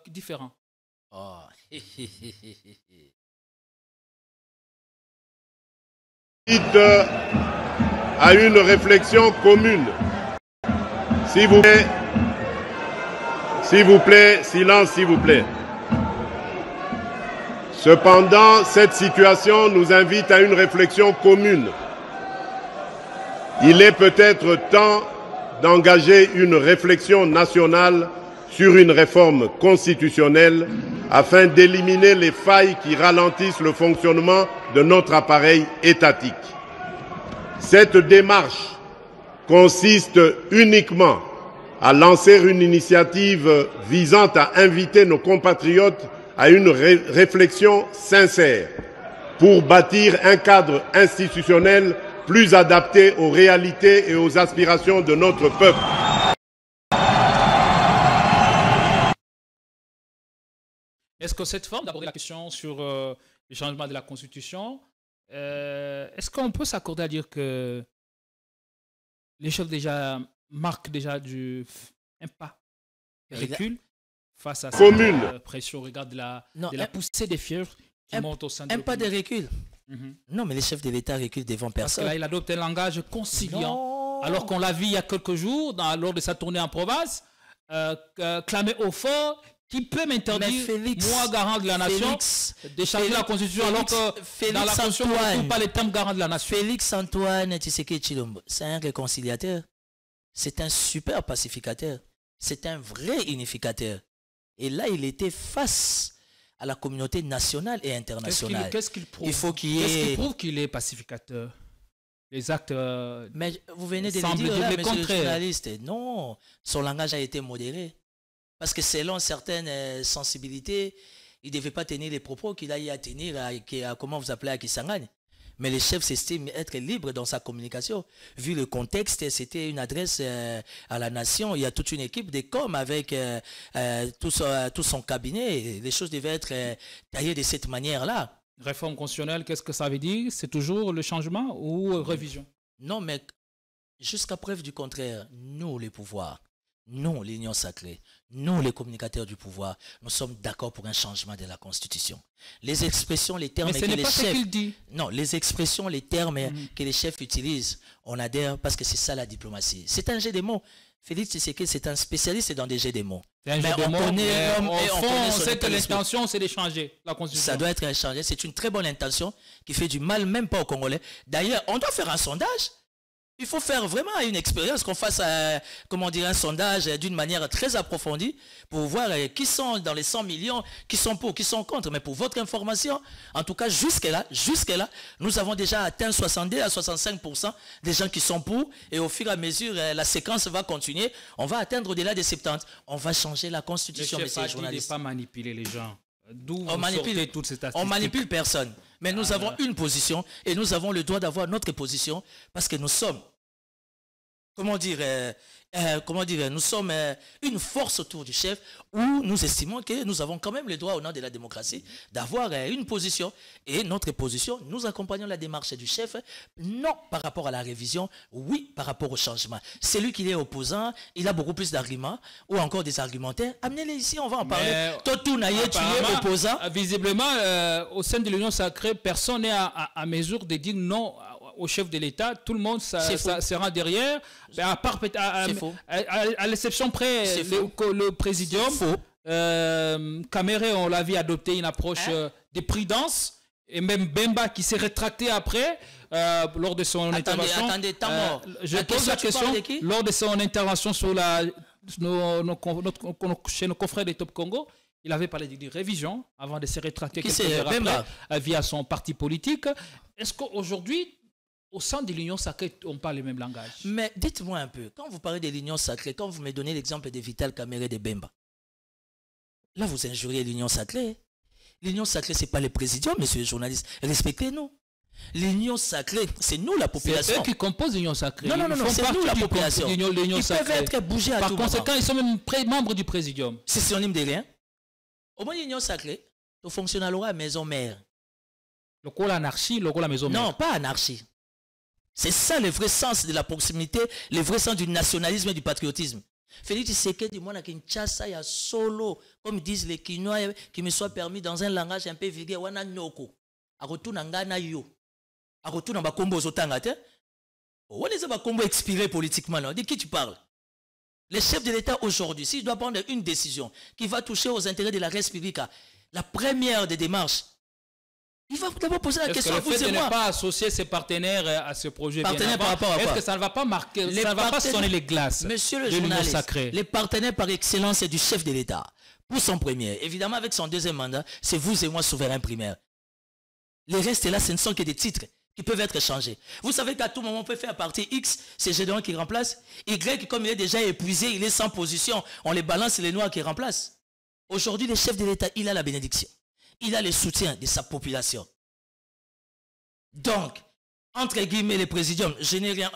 différents. Oh. À une réflexion commune. S'il vous plaît, silence, s'il vous plaît. Cependant, cette situation nous invite à une réflexion commune. Il est peut-être temps d'engager une réflexion nationale sur une réforme constitutionnelle afin d'éliminer les failles qui ralentissent le fonctionnement de notre appareil étatique. Cette démarche consiste uniquement à lancer une initiative visant à inviter nos compatriotes à une réflexion sincère pour bâtir un cadre institutionnel plus adapté aux réalités et aux aspirations de notre peuple. Est-ce que cette forme d'aborder la question sur le changement de la Constitution, est-ce qu'on peut s'accorder à dire que les chefs déjà marquent déjà un pas de recul face à cette pression au regard de la poussée des fièvres qui monte au sein de un pas de recul. Non, mais les chefs de l'État reculent devant personne. Parce que là, il adopte un langage conciliant. Alors qu'on l'a vu il y a quelques jours, lors de sa tournée en province, clamer au fort qui peut m'interdire, Mais Félix, moi, garant de la nation, de changer la Constitution, alors que dans la Constitution, on ne trouve pas les termes garant de la nation. Félix-Antoine Tshisekedi Tshilombo, c'est un réconciliateur. C'est un super pacificateur. C'est un vrai unificateur. Et là, il était face à la communauté nationale et internationale. Qu'est-ce qu'il prouve? Il faut qu'il Qu'est-ce qu'il prouve qu'il est pacificateur? Les actes. Mais vous venez de le dire, là, monsieur le journaliste. Non, son langage a été modéré. Parce que selon certaines sensibilités, il ne devait pas tenir les propos qu'il a eu à tenir à comment vous appelez, à Kisangani. Mais le chef s'estime être libre dans sa communication. Vu le contexte, c'était une adresse à la nation. Il y a toute une équipe de com avec tout son cabinet. Les choses devaient être taillées de cette manière-là. Réforme constitutionnelle, qu'est-ce que ça veut dire? C'est toujours le changement ou révision? Non, mais jusqu'à preuve du contraire, nous, les pouvoirs, nous, l'Union sacrée, nous, les communicateurs du pouvoir, nous sommes d'accord pour un changement de la Constitution. Les expressions, les termes que les chefs... Non, les expressions, les termes que les chefs utilisent, on adhère parce que c'est ça la diplomatie. C'est un jeu de mots. Félix Tshisekedi, c'est un spécialiste dans des jeux de mots. C'est un jeu de mots, mais on sait que l'intention, c'est de changer la Constitution. Ça doit être changé. C'est une très bonne intention qui fait du mal même pas aux Congolais. D'ailleurs, on doit faire un sondage. Il faut faire vraiment une expérience, qu'on fasse comment dire, un sondage d'une manière très approfondie pour voir qui sont dans les 100 millions, qui sont pour, qui sont contre. Mais pour votre information, en tout cas jusque-là, nous avons déjà atteint 62 à 65% des gens qui sont pour. Et au fur et à mesure, la séquence va continuer. On va atteindre au-delà des 70. On va changer la Constitution, monsieur le journaliste. Ne pas manipuler les gens. D'où on manipule toutes ces statistiques. On manipule personne. Mais nous avons une position et nous avons le droit d'avoir notre position parce que nous sommes, comment dire, nous sommes une force autour du chef où nous estimons que nous avons quand même le droit au nom de la démocratie d'avoir une position. Et notre position, nous accompagnons la démarche du chef, non par rapport à la révision, oui par rapport au changement. Celui qui est opposant, il a beaucoup plus d'arguments ou encore des argumentaires. Amenez-les ici, on va en parler. Toi, tu es opposant. Visiblement, au sein de l'Union sacrée, personne n'est à mesure de dire non au chef de l'État. Tout le monde sera derrière. À l'exception près, le présidium, Caméré, on l'avait adopté une approche de prudence, et même Bemba qui s'est rétracté après lors de son intervention. Je pose la question, lors de son intervention sur chez nos confrères de Top Congo, il avait parlé de révision avant de se rétracter via son parti politique. Est-ce qu'aujourd'hui, au sein de l'Union sacrée, on parle le même langage? Mais dites-moi un peu, quand vous parlez de l'Union sacrée, quand vous me donnez l'exemple de Vital Kamerhe de Bemba, là vous injuriez l'Union sacrée. L'Union sacrée, ce n'est pas le présidium, monsieur le journaliste. Respectez-nous. L'Union sacrée, c'est nous la population. C'est eux qui composent l'Union sacrée. Non, c'est nous la population. Ils peuvent être bougés à tout moment. Par conséquent, ils sont même membres du présidium. C'est synonyme de rien. Au moins, l'Union sacrée, le fonctionnaire à la maison mère. Le coup l'anarchie, le coup la maison mère. Non, pas anarchie. C'est ça le vrai sens de la proximité, le vrai sens du nationalisme et du patriotisme. Félix Tshisekedi, moi, Kinshasa, il y a solo, comme disent les Kinois, qui me soit permis dans un langage un peu vulgaire, wana nyoko. A retour na yo. A retour na bakombo zotangate. Ou les bakombo expirés politiquement là. De qui tu parles? Le chef de l'État aujourd'hui, s'il doit prendre une décision qui va toucher aux intérêts de la République, la première des démarches, il va d'abord poser la question à vous et moi. Est-ce que le fait de ne pas associer ses partenaires à ce projet partenaires par rapport à quoi? Est-ce que ça ne va pas marquer, ça ne va pas sonner les glaces? Monsieur le journaliste, les partenaires par excellence du chef de l'État. Pour son premier, évidemment avec son deuxième mandat, c'est vous et moi souverain primaire. Les restes là, ce ne sont que des titres qui peuvent être changés. Vous savez qu'à tout moment, on peut faire partie X, c'est Gédéon qui remplace. Y, comme il est déjà épuisé, il est sans position, on les balance, les noirs qui remplacent. Aujourd'hui, le chef de l'État, il a la bénédiction. Il a le soutien de sa population. Donc, entre guillemets, les présidiums, je n'ai rien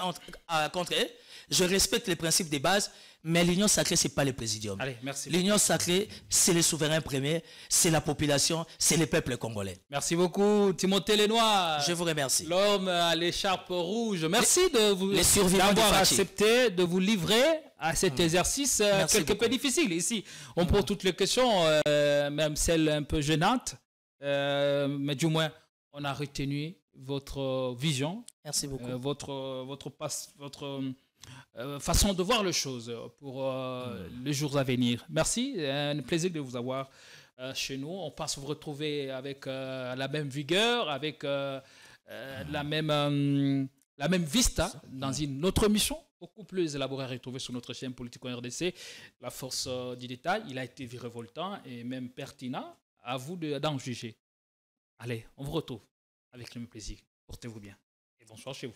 contre eux. Je respecte les principes de base, mais l'Union sacrée, ce n'est pas le présidium. Allez, merci. L'Union sacrée, c'est les souverains premiers, c'est la population, c'est le peuple congolais. Merci beaucoup, Timothée Lenoir. Je vous remercie. L'homme à l'écharpe rouge. Merci d'avoir accepté de vous livrer à cet exercice quelque peu difficile. Ici, on pose toutes les questions, même celles un peu gênantes, mais du moins, on a retenu votre vision. Merci beaucoup. Votre façon de voir les choses pour les jours à venir. Merci, un plaisir de vous avoir chez nous. On pense vous retrouver avec la même vigueur, avec la même vista dans une autre émission beaucoup plus élaborée à retrouver sur notre chaîne Politique en RDC. La force du détail, il a été virevoltant et même pertinent. À vous d'en juger. Allez, on vous retrouve avec le même plaisir. Portez-vous bien et bonsoir chez vous.